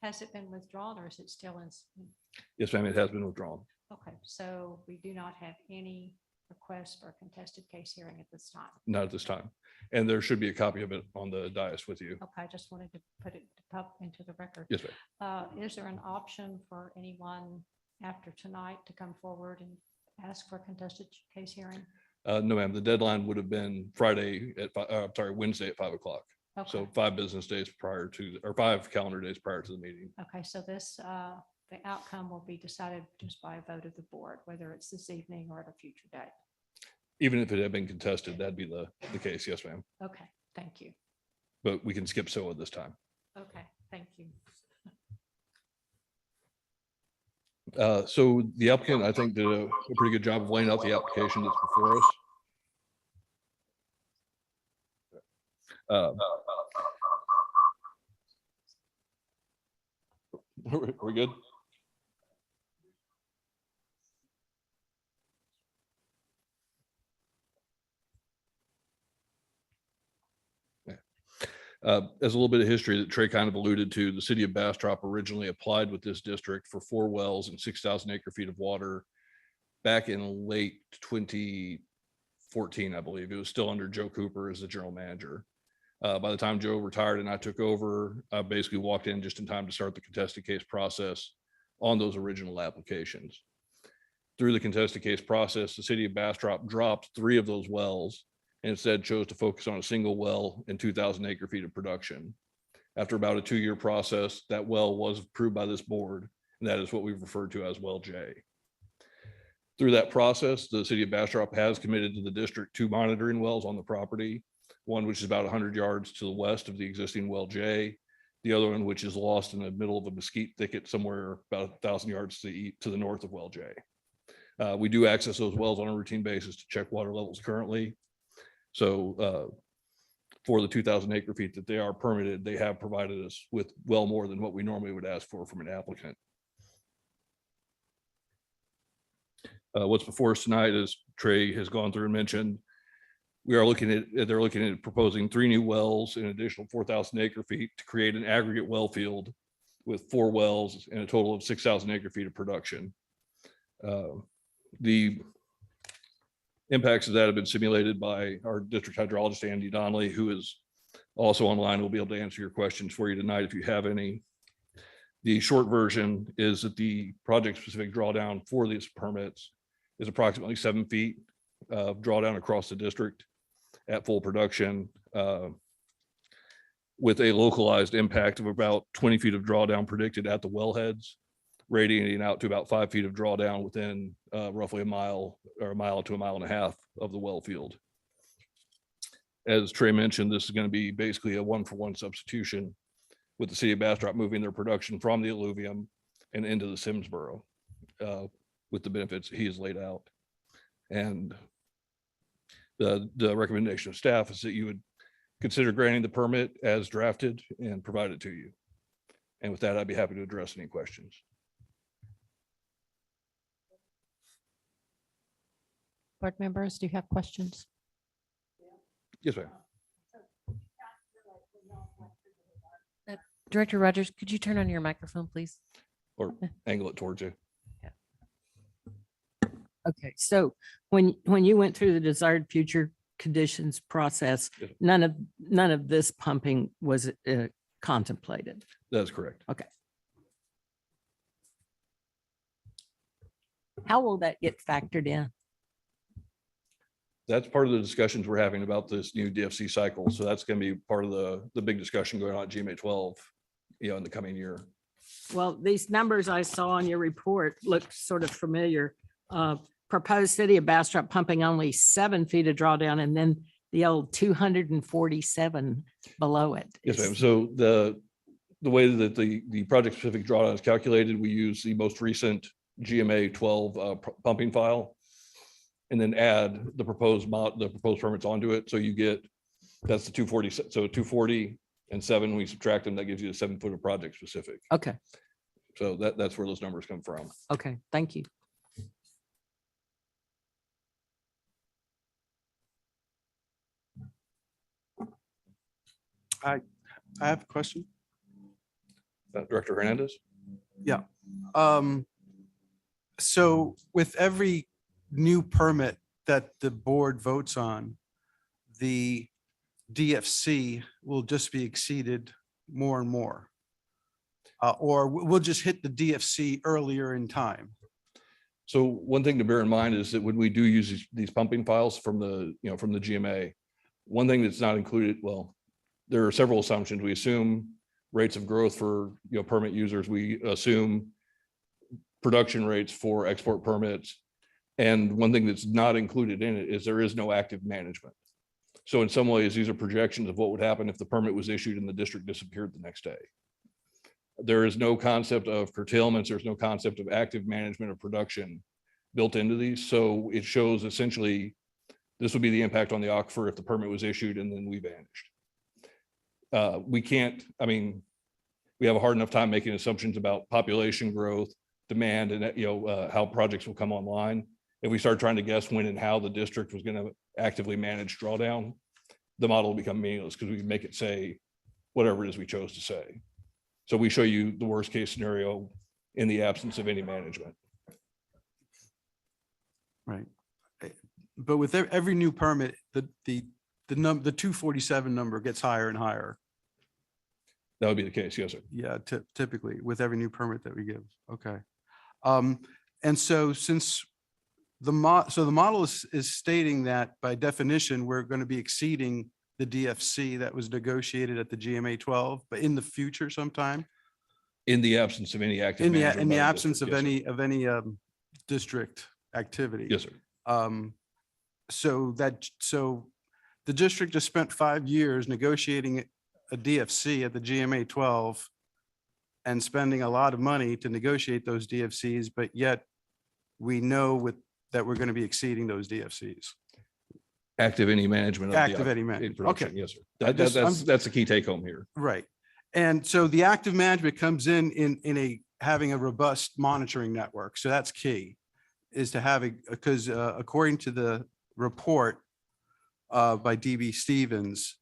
Has it been withdrawn or is it still in? Yes, ma'am, it has been withdrawn. Okay, so we do not have any requests for a contested case hearing at this time. Not at this time. And there should be a copy of it on the dais with you. Okay, I just wanted to put it up into the record. Yes, ma'am. Is there an option for anyone after tonight to come forward and ask for a contested case hearing? No, ma'am. The deadline would have been Wednesday at 5 o'clock. Okay. So 5 business days prior to, or 5 calendar days prior to the meeting. Okay, so this, the outcome will be decided just by a vote of the board, whether it's this evening or at a future date. Even if it had been contested, that'd be the case. Yes, ma'am. Okay, thank you. But we can skip SOA this time. Okay, thank you. So the applicant, I think, did a pretty good job of laying out the application that's before us. Are we good? As a little bit of history that Trey kind of alluded to, the city of Bastrop originally applied with this district for 4 wells and 6,000 acre feet of water back in late 2014, I believe. It was still under Joe Cooper as the general manager. By the time Joe retired and I took over, I basically walked in just in time to start the contested case process on those original applications. Through the contested case process, the city of Bastrop dropped 3 of those wells and instead chose to focus on a single well and 2,000 acre feet of production. After about a 2-year process, that well was approved by this board, and that is what we've referred to as Well J. Through that process, the city of Bastrop has committed to the district 2 monitoring wells on the property, one which is about 100 yards to the west of the existing Well J, the other one which is lost in the middle of a mesquite thicket somewhere about 1,000 yards to the north of Well J. We do access those wells on a routine basis to check water levels currently. So for the 2,000 acre feet that they are permitted, they have provided us with well more than what we normally would ask for from an applicant. What's before us tonight, as Trey has gone through and mentioned, they're looking at proposing 3 new wells, an additional 4,000 acre feet to create an aggregate well field with 4 wells and a total of 6,000 acre feet of production. The impacts of that have been simulated by our district hydrologist, Andy Donnelly, who is also online. Will be able to answer your questions for you tonight if you have any. The short version is that the project specific drawdown for these permits is approximately 7 feet of drawdown across the district at full production, with a localized impact of about 20 feet of drawdown predicted at the wellheads, radiating out to about 5 feet of drawdown within roughly a mile to a mile and a half of the well field. As Trey mentioned, this is going to be basically a 1-for-1 substitution, with the city of Bastrop moving their production from the alluvium and into the Simsboro, with the benefits he has laid out. And the recommendation of staff is that you would consider granting the permit as drafted and provide it to you. And with that, I'd be happy to address any questions. Board members, do you have questions? Yes, ma'am. Director Rogers, could you turn on your microphone, please? Or angle it towards you. Okay, so when you went through the desired future conditions process, Yes. none of this pumping was contemplated. That's correct. Okay. How will that get factored in? That's part of the discussions we're having about this new DFC cycle. So that's going to be part of the big discussion going on at GMA 12, in the coming year. Well, these numbers I saw on your report look sort of familiar. Proposed city of Bastrop pumping only 7 feet of drawdown, and then the old 247 below it. Yes, ma'am. So the way that the project specific drawdown is calculated, we use the most recent GMA 12 pumping file, and then add the proposed permits onto it. So you get, that's the 240. So 240 and 7, we subtract them, that gives you the 7 foot of project specific. Okay, So that's where those numbers come from. okay, thank you. I have a question. Director Hernandez? So with every new permit that the board votes on, the DFC will just be exceeded more and more. Or we'll just hit the DFC earlier in time. So one thing to bear in mind is that when we do use these pumping files from the GMA, one thing that's not included, well, there are several assumptions. We assume rates of growth for, permit users. We assume production rates for export permits. And one thing that's not included in it is there is no active management. So in some ways, these are projections of what would happen if the permit was issued and the district disappeared the next day. There is no concept of curtailments. There's no concept of active management of production built into these. So it shows essentially this would be the impact on the aquifer if the permit was issued and then we vanished. We have a hard enough time making assumptions about population growth, demand, and how projects will come online. If we start trying to guess when and how the district was going to actively manage drawdown, the model will become meaningless because we can make it say whatever it is we chose to say. So we show you the worst case scenario in the absence of any management. Right. But with every new permit, the 247 number gets higher and higher. That would be the case. Yes, sir. Yeah, typically with every new permit that we give. Okay. And so since the model is stating that by definition, we're going to be exceeding the DFC that was negotiated at the GMA 12, but in the future sometime, In the absence of any active. in the management by the absence of district. Yes, sir. any district activity. Yes, sir. So the district just spent 5 years negotiating a DFC at the GMA 12 and spending a lot of money to negotiate those DFCs, but yet we know that we're going to be exceeding those DFCs. Active any management. of the Active op- any in management. production. Okay. Yes, sir. I'm- That's the key take home here. Right. And so the active management comes in having a robust monitoring network. So that's key, is to have because according to the report by DB Stevens,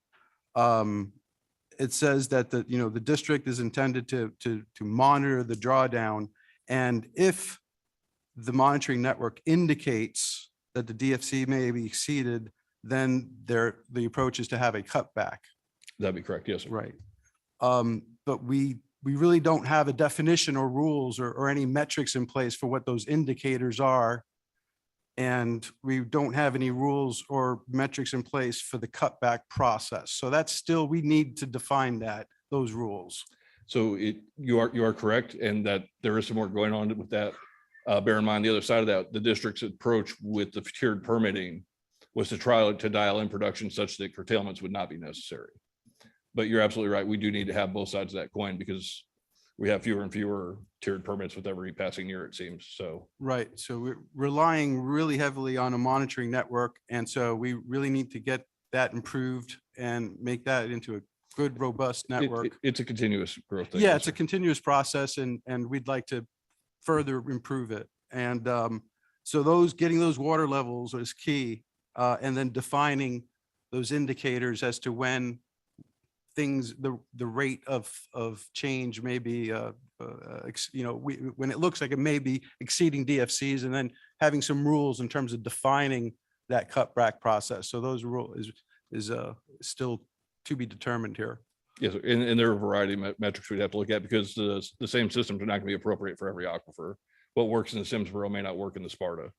it says that the district is intended to monitor the drawdown. And if the monitoring network indicates that the DFC may be exceeded, then the approach is to have a cutback. That'd be correct. Yes, sir. Right. But we really don't have a definition or rules or any metrics in place for what those indicators are. And we don't have any rules or metrics in place for the cutback process. So that's still, we need to define those rules. So you are correct, and that there is some work going on with that. Bear in mind, the other side of that, the district's approach with the tiered permitting was to try to dial in production such that curtailments would not be necessary. But you're absolutely right. We do need to have both sides of that coin because we have fewer and fewer tiered permits with every passing year, it seems. So. Right. So we're relying really heavily on a monitoring network. And so we really need to get that improved and make that into a good, robust network. It's a continuous growth thing. Yeah, yes, it's a sir. continuous process and we'd like to further improve it. And so getting those water levels is key. And then defining those indicators as to when the rate of change may be, when it looks like it may be exceeding DFCs, and then having some rules in terms of defining that cutback process. So those rules is still to be determined here. Yes, sir. And there are a variety of metrics we'd have to look at because the same systems are not going to be appropriate for every aquifer. What works in the Simsboro may not work in the Sparta.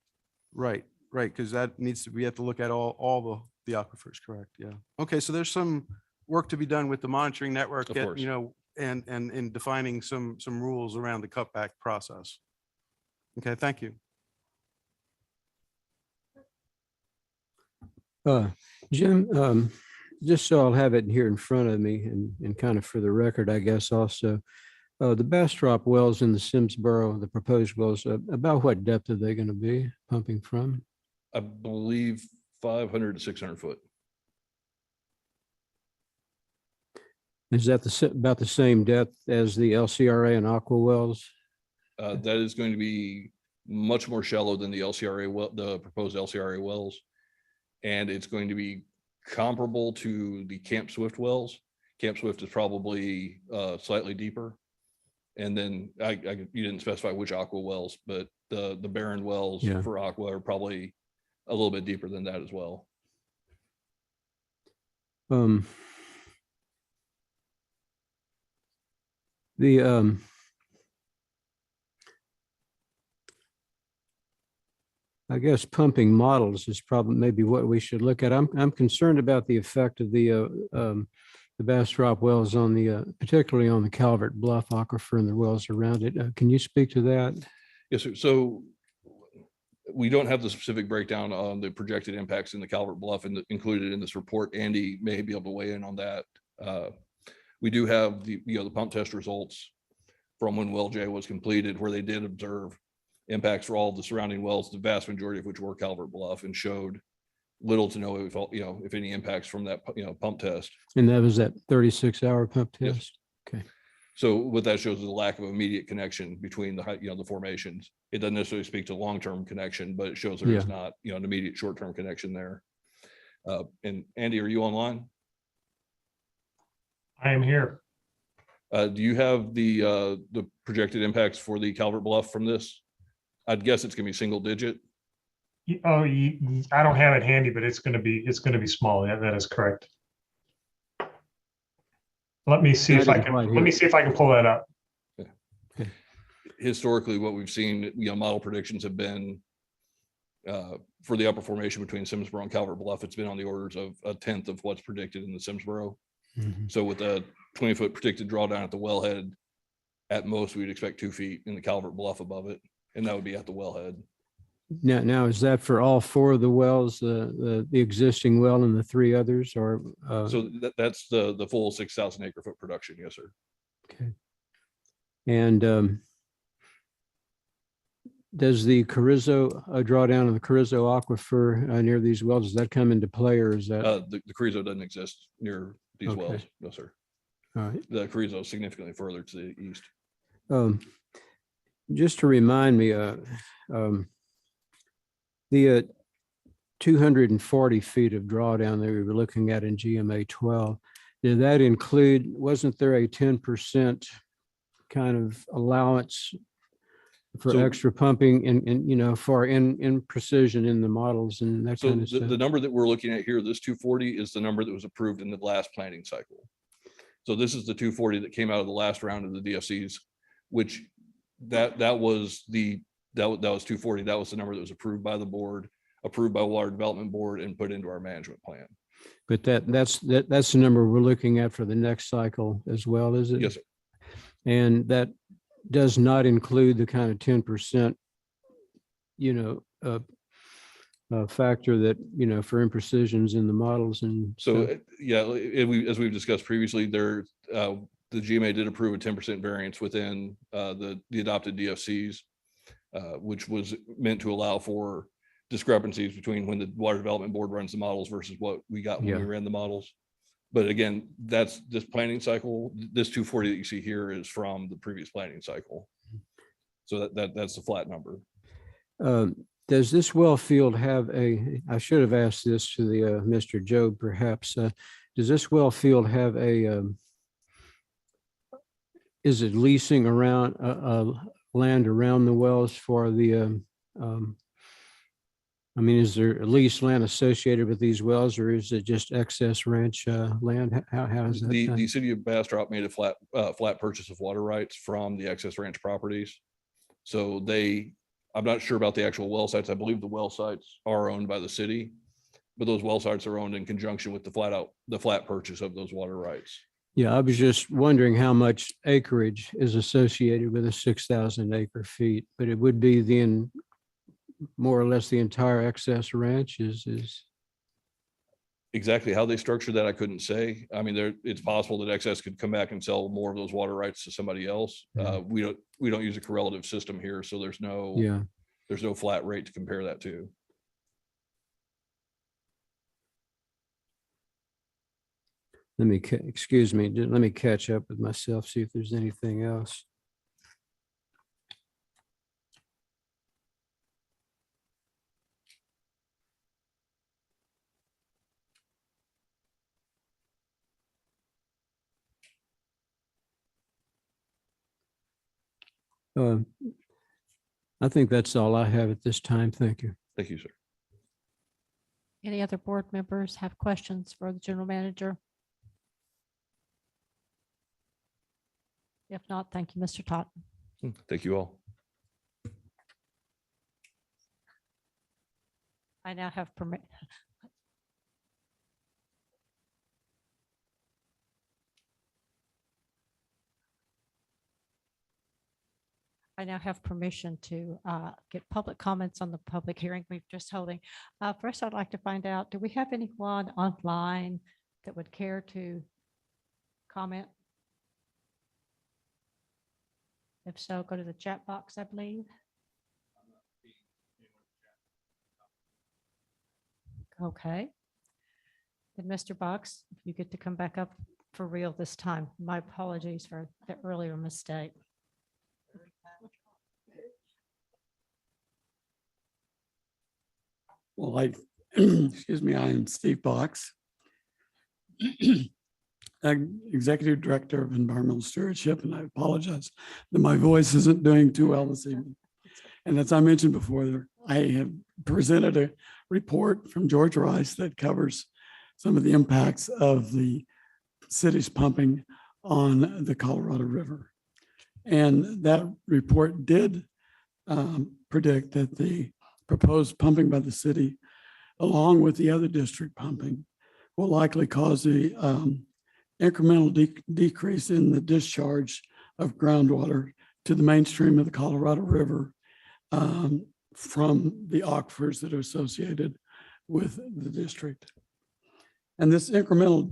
Right, because we have to look at all the aquifers, correct? Yeah. Okay, so there's some work to be done with the monitoring network, Of course. and in defining some rules around the cutback process. Okay, thank you. Jim, just so I'll have it here in front of me and kind of for the record, I guess also, the Bastrop wells in the Simsboro, the proposed wells, about what depth are they going to be pumping from? I believe 500 to 600 foot. Is that about the same depth as the LCRA and Aqua wells? That is going to be much more shallow than the LCRA well, the proposed LCRA wells. And it's going to be comparable to the Camp Swift wells. Camp Swift is probably slightly deeper. And then you didn't specify which Aqua wells, but the Barron wells for Aqua are probably a little bit deeper than that as well. I guess pumping models is probably maybe what we should look at. I'm concerned about the effect of the Bastrop wells on particularly on the Calvert Bluff aquifer and the wells around it. Can you speak to that? Yes, sir. So we don't have the specific breakdown on the projected impacts in the Calvert Bluff included in this report. Andy may be able to weigh in on that. We do have the pump test results from when well J was completed, where they did observe impacts for all of the surrounding wells, the vast majority of which were Calvert Bluff, and showed little to no, if any impacts from that, pump test. And that was that 36-hour pump test? Yes. Okay. So what that shows is a lack of immediate connection between the formations. It doesn't necessarily speak to long-term connection, but it shows there is not, an immediate short-term connection there. And Andy, are you online? I am here. Do you have the projected impacts for the Calvert Bluff from this? I'd guess it's gonna be single digit. Oh, I don't have it handy, but it's gonna be small. Yeah, that is correct. Let me see if I can, let me see if I can pull that up. Historically, what we've seen, model predictions have been for the upper formation between Simsboro and Calvert Bluff, it's been on the orders of a tenth of what's predicted in the Simsboro. So with a 20-foot predicted drawdown at the wellhead, at most, we'd expect 2 feet in the Calvert Bluff above it, and that would be at the wellhead. Now, is that for all 4 of the wells, the existing well and the 3 others, or? So that's the full 6,000 acre foot production. Yes, sir. Okay. And does the Carrizo drawdown of the Carrizo aquifer near these wells, does that come into play, or is that? The Carrizo doesn't exist near these Okay. wells. No, sir. All right. The Carrizo is significantly further to the east. Just to remind me, the 240 feet of drawdown that we were looking at in GMA 12, did that include, wasn't there a 10% kind of allowance for So- extra pumping and for in precision in the models and that So kind of stuff? the number that we're looking at here, this 240 is the number that was approved in the last planning cycle. So this is the 240 that came out of the last round of the DFCs, which that was 240. That was the number that was approved by the board, approved by Water Development Board, and put into our management plan. But that's the number we're looking at for the next cycle as well, is it? Yes, sir. And that does not include the kind of 10%, factor that, for imprecisions in the models and. So stuff. yeah, as we've discussed previously, the GMA did approve a 10% variance within the adopted DFCs, which was meant to allow for discrepancies between when the Water Development Board runs the models versus what we got when we Yeah. ran the models. But again, that's this planning cycle. This 240 that you see here is from the previous planning cycle. So that's the flat number. Does this well field have I should have asked this to the Mr. Job perhaps, does this well field have is it leasing around land around the wells for the, is there at least land associated with these wells, or is it just excess ranch land? How is that done? The city of Bastrop made a flat purchase of water rights from the excess ranch properties. So I'm not sure about the actual well sites. I believe the well sites are owned by the city, but those well sites are owned in conjunction with the flat purchase of those water rights. Yeah, I was just wondering how much acreage is associated with a 6,000 acre feet, but it would be then more or less the entire excess ranch is. Exactly how they structured that, I couldn't say. It's possible that excess could come back and sell more of those water rights to somebody else. We don't use a correlative system here, so there's no flat rate to compare that to. Excuse me, let me catch up with myself, see if there's anything else. I think that's all I have at this time. Thank you. Thank you, sir. Any other board members have questions for the general manager? If not, thank you, Mr. Totten. Thank you all. I now have permit. I now have permission to get public comments on the public hearing we've just holding. First, I'd like to find out, do we have anyone online that would care to comment? If so, go to the chat box, I believe. Okay. Then Mr. Box, if you get to come back up for real this time. My apologies for the earlier mistake. Well, excuse me, I am Steve Box. Executive Director of Environmental Stewardship, and I apologize that my voice isn't doing too well this evening. And as I mentioned before, I have presented a report from George Rice that covers some of the impacts of the city's pumping on the Colorado River. And that report did predict that the proposed pumping by the city, along with the other district pumping, will likely cause the incremental decrease in the discharge of groundwater to the mainstream of the Colorado River from the aquifers that are associated with the district. And this incremental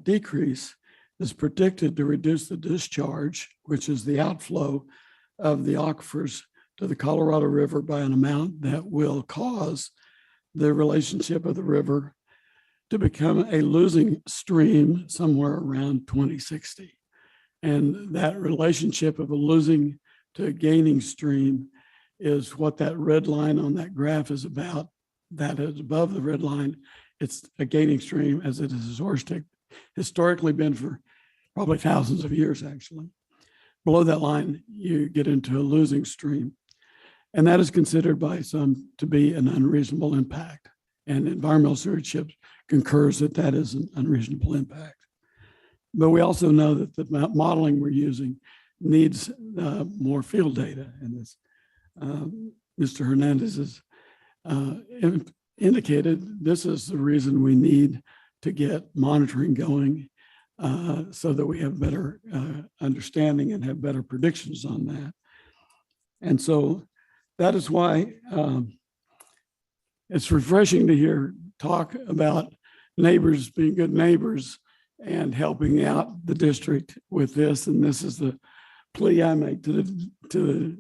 decrease is predicted to reduce the discharge, which is the outflow of the aquifers to the Colorado River, by an amount that will cause the relationship of the river to become a losing stream somewhere around 2060. And that relationship of a losing to a gaining stream is what that red line on that graph is about. That is above the red line. It's a gaining stream, as it has historically been for probably thousands of years, actually. Below that line, you get into a losing stream. And that is considered by some to be an unreasonable impact. And environmental stewardship concurs that that is an unreasonable impact. But we also know that the modeling we're using needs more field data. And as Mr. Hernandez has indicated, this is the reason we need to get monitoring going so that we have better understanding and have better predictions on that. And so that is why it's refreshing to hear talk about neighbors being good neighbors and helping out the district with this. And this is the plea I make to the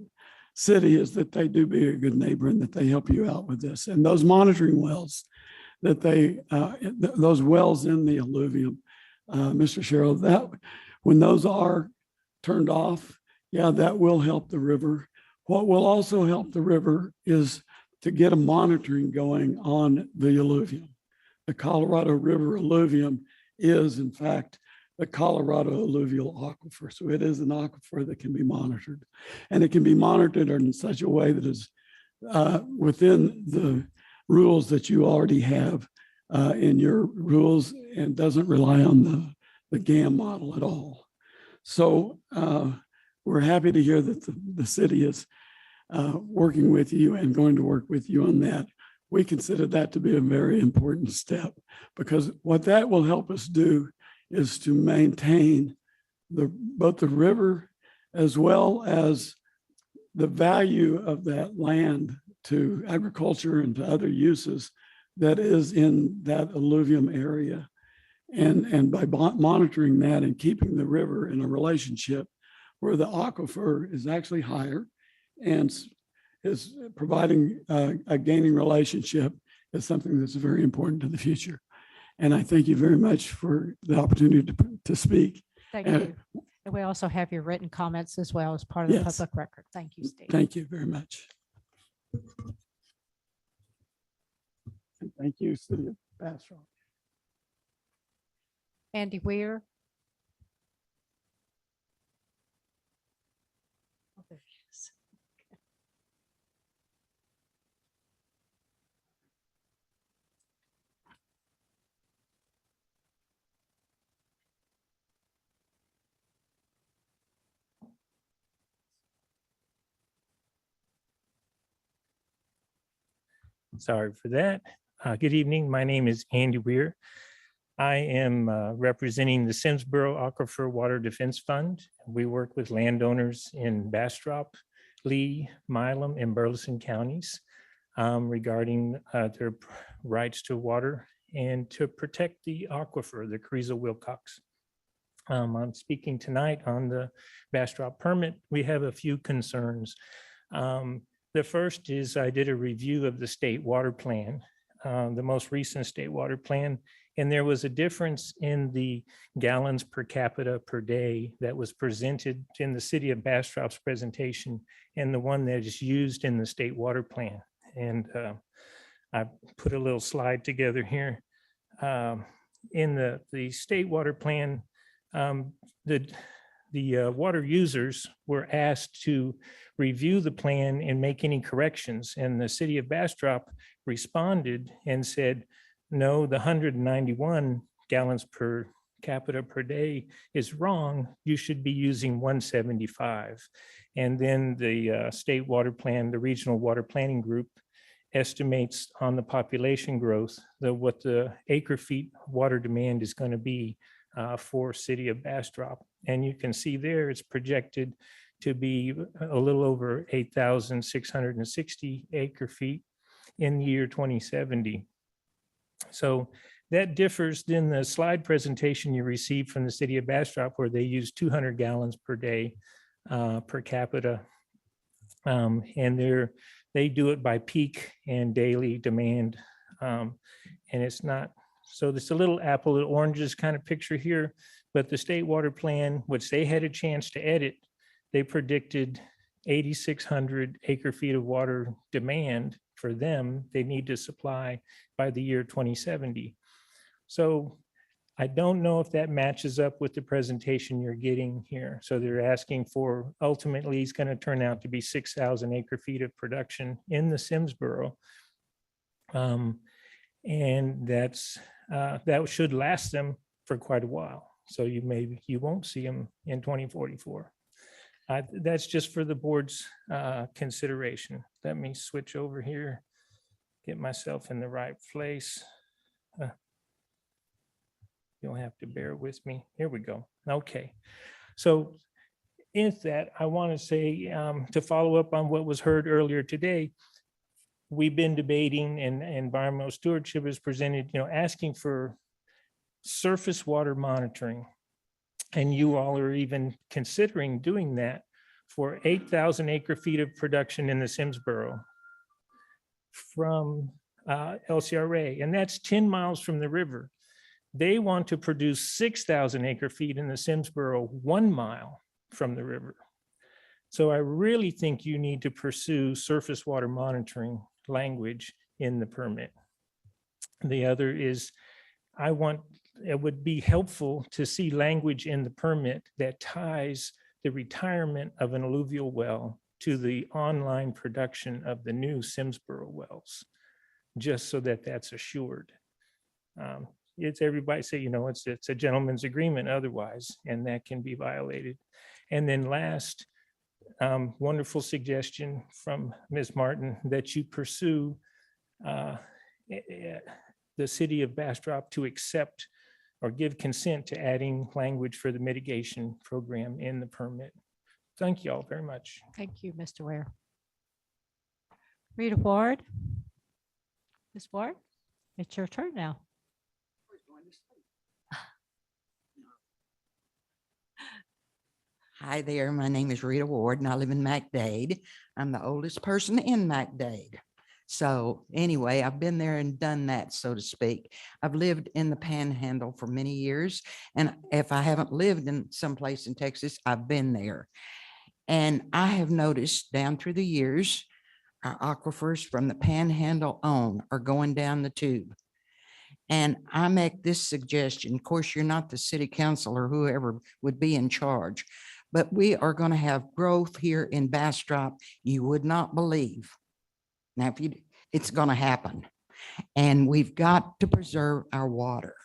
city, is that they do be a good neighbor and that they help you out with this. And those monitoring wells that those wells in the alluvium, Mr. Sherrill, that when those are turned off, yeah, that will help the river. What will also help the river is to get a monitoring going on the alluvium. The Colorado River alluvium is, in fact, the Colorado alluvial aquifer. So it is an aquifer that can be monitored. And it can be monitored in such a way that is within the rules that you already have in your rules, and doesn't rely on the GAM model at all. So we're happy to hear that the city is working with you and going to work with you on that. We consider that to be a very important step, because what that will help us do is to maintain both the river as well as the value of that land to agriculture and to other uses that is in that alluvium area. And by monitoring that and keeping the river in a relationship where the aquifer is actually higher and is providing a gaining relationship, is something that's very important to the future. And I thank you very much for the opportunity to speak. Thank you. And we also have your written comments as well as part of the public record. Thank you, Steve. Thank you very much. And thank you, City of Bastrop. Andy Weir. Oh, there he is. Sorry for that. Good evening. My name is Andy Weir. I am representing the Simsboro Aquifer Water Defense Fund. We work with landowners in Bastrop, Lee, Milam, and Burleson counties regarding their rights to water and to protect the aquifer, the Carrizo-Wilcox. I'm speaking tonight on the Bastrop permit. We have a few concerns. The first is I did a review of the state water plan, the most recent state water plan, and there was a difference in the gallons per capita per day that was presented in the City of Bastrop's presentation and the one that is used in the state water plan. And I put a little slide together here. In the state water plan, The water users were asked to review the plan and make any corrections. And the city of Bastrop responded and said, no, the 191 gallons per capita per day is wrong. You should be using 175. And then the state water plan, the regional water planning group estimates on the population growth, what the acre feet water demand is going to be for city of Bastrop. And you can see there it's projected to be a little over 8,660 acre feet in the year 2070. So that differs than the slide presentation you received from the city of Bastrop, where they use 200 gallons per day per capita. And they do it by peak and daily demand. And it's not, so it's a little apple and oranges kind of picture here, but the state water plan, which they had a chance to edit, they predicted 8,600 acre feet of water demand for them they need to supply by the year 2070. So I don't know if that matches up with the presentation you're getting here. So they're asking for, ultimately, it's going to turn out to be 6,000 acre feet of production in the Simsboro. And that should last them for quite a while. So you won't see them in 2044. That's just for the board's consideration. Let me switch over here, get myself in the right place. You'll have to bear with me. Here we go. Okay. So in that, I want to say, to follow up on what was heard earlier today, we've been debating, and environmental stewardship is presented, asking for surface water monitoring. And you all are even considering doing that for 8,000 acre feet of production in the Simsboro from LCRA, and that's 10 miles from the river. They want to produce 6,000 acre feet in the Simsboro 1 mile from the river. So I really think you need to pursue surface water monitoring language in the permit. The other is, it would be helpful to see language in the permit that ties the retirement of an alluvial well to the online production of the new Simsboro wells, just so that that's assured. It's everybody say, it's a gentleman's agreement otherwise, and that can be violated. And then last, wonderful suggestion from Ms. Martin that you pursue the city of Bastrop to accept or give consent to adding language for the mitigation program in the permit. Thank you all very much. Thank you, Mr. Ware. Rita Ward. Ms. Ward, it's your turn now. Hi there, my name is Rita Ward and I live in MacDade. I'm the oldest person in MacDade. So anyway, I've been there and done that, so to speak. I've lived in the Panhandle for many years, and if I haven't lived in someplace in Texas, I've been there. And I have noticed down through the years, our aquifers from the Panhandle on are going down the tube. And I make this suggestion. Of course, you're not the city council or whoever would be in charge, but we are going to have growth here in Bastrop you would not believe. Now, it's going to happen, and we've got to preserve our water.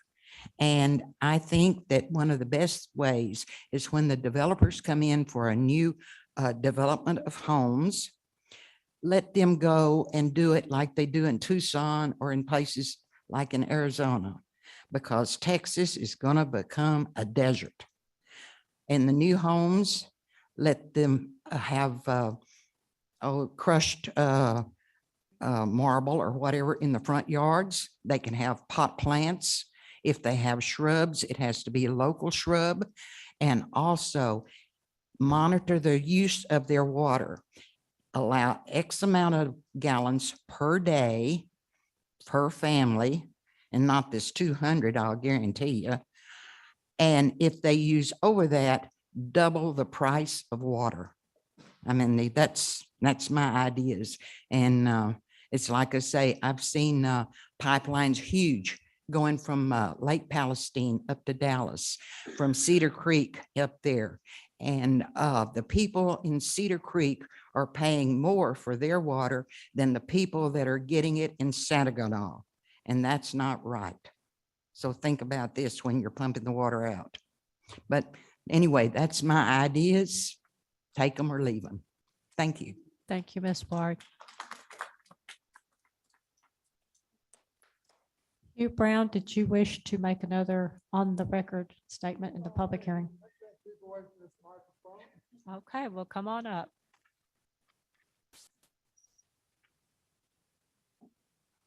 And I think that one of the best ways is when the developers come in for a new development of homes, let them go and do it like they do in Tucson or in places like in Arizona, because Texas is going to become a desert. And the new homes, let them have crushed marble or whatever in the front yards. They can have pot plants. If they have shrubs, it has to be a local shrub. And also monitor the use of their water. Allow X amount of gallons per day per family, and not this 200, I'll guarantee you. And if they use over that, double the price of water. I mean, that's my ideas. And it's like I say, I've seen pipelines huge going from Lake Palestine up to Dallas, from Cedar Creek up there. And the people in Cedar Creek are paying more for their water than the people that are getting it in Saginaw. And that's not right. So think about this when you're pumping the water out. But anyway, that's my ideas. Take them or leave them. Thank you. Thank you, Ms. Ward. Hugh Brown, did you wish to make another on the record statement in the public hearing? Okay, well, come on up.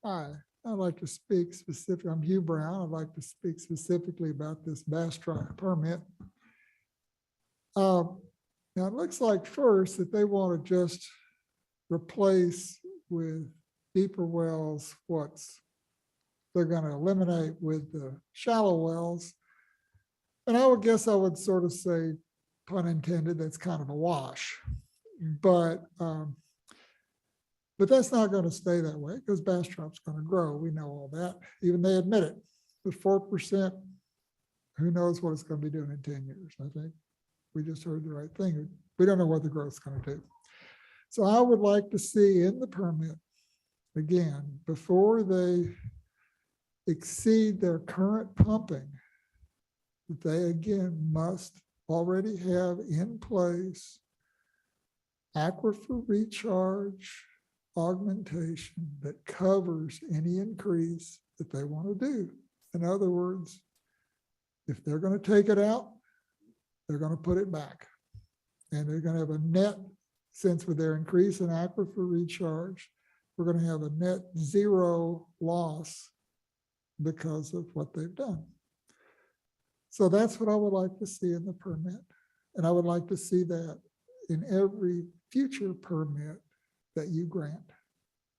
Hi, I'd like to speak specifically, I'm Hugh Brown. I'd like to speak specifically about this Bastrop permit. Now, it looks like first that they want to just replace with deeper wells what's they're going to eliminate with the shallow wells. And I would guess I would sort of say, pun intended, that's kind of a wash. But that's not going to stay that way because Bastrop's going to grow. We know all that. Even they admit it. With 4%, who knows what it's going to be doing in 10 years. I think we just heard the right thing. We don't know what the growth's going to do. So I would like to see in the permit, again, before they exceed their current pumping, that they again must already have in place aquifer recharge augmentation that covers any increase that they want to do. In other words, if they're going to take it out, they're going to put it back. And they're going to have a net, since with their increase in aquifer recharge, we're going to have a net zero loss because of what they've done. So that's what I would like to see in the permit. And I would like to see that in every future permit that you grant.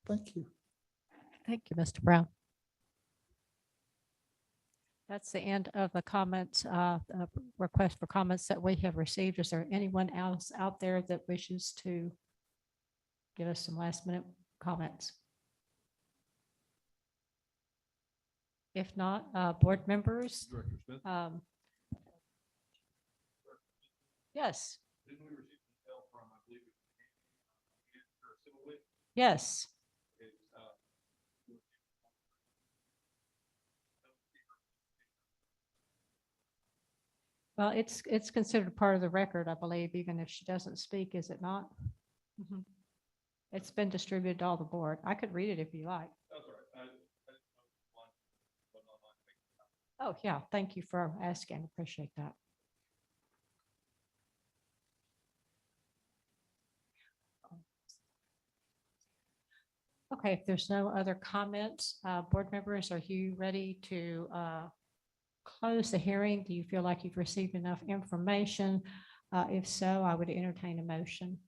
Thank you. Thank you, Mr. Brown. That's the end of the comments, request for comments that we have received. Is there anyone else out there that wishes to give us some last minute comments? If not, board members. Director Smith? Yes. Didn't we receive detail from, I believe, Civil Wit? Yes. Well, it's considered part of the record, I believe, even if she doesn't speak, is it not? Mhm. It's been distributed to all the board. I could read it if you like. That's all right. Oh, yeah. Thank you for asking. Appreciate that. Okay, if there's no other comments, board members, are you ready to close the hearing? Do you feel like you've received enough information? If so, I would entertain a motion.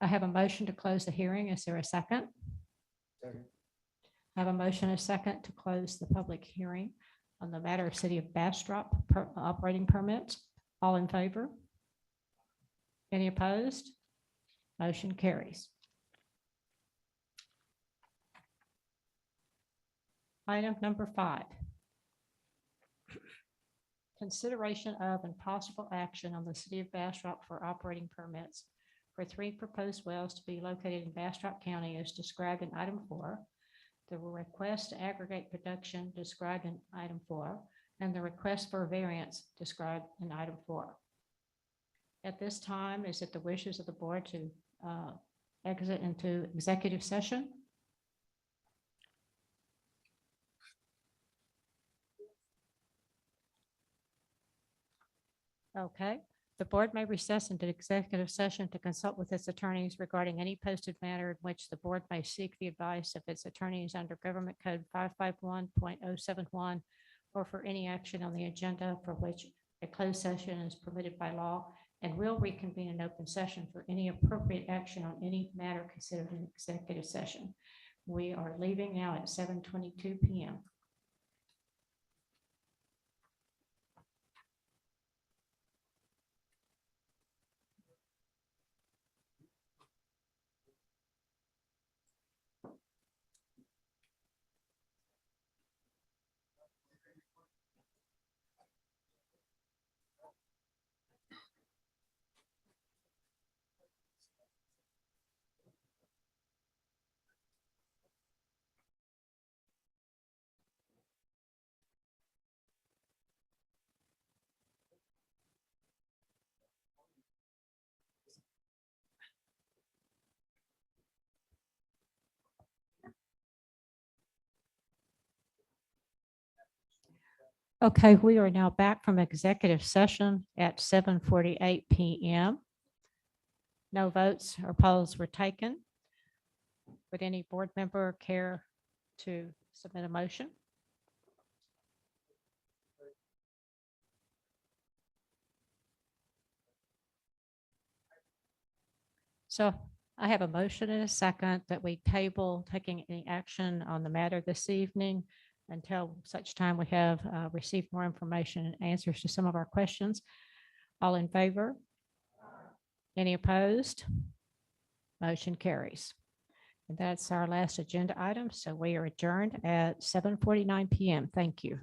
I have a motion to close the hearing. Is there a second? Second. I have a motion and a second to close the public hearing on the matter of City of Bastrop operating permits. All in favor? Any opposed? Motion carries. Item number 5. Consideration of and possible action on the City of Bastrop for operating permits for 3 proposed wells to be located in Bastrop County as described in item 4, the request to aggregate production described in item 4, and the request for variance described in item 4. At this time, is it the wishes of the board to exit into executive session? Okay, the board may recess into executive session to consult with its attorneys regarding any posted matter in which the board may seek the advice of its attorneys under Government Code 551.071 or for any action on the agenda for which a closed session is permitted by law, and will reconvene an open session for any appropriate action on any matter considered in executive session. We are leaving now at 7:22 p.m. Okay, we are now back from executive session at 7:48 PM. No votes or polls were taken. Would any board member care to submit a motion? So I have a motion and a second that we table taking any action on the matter this evening until such time we have received more information and answers to some of our questions. All in favor? Any opposed? Motion carries. And that's our last agenda item. So we are adjourned at 7:49 PM. Thank you.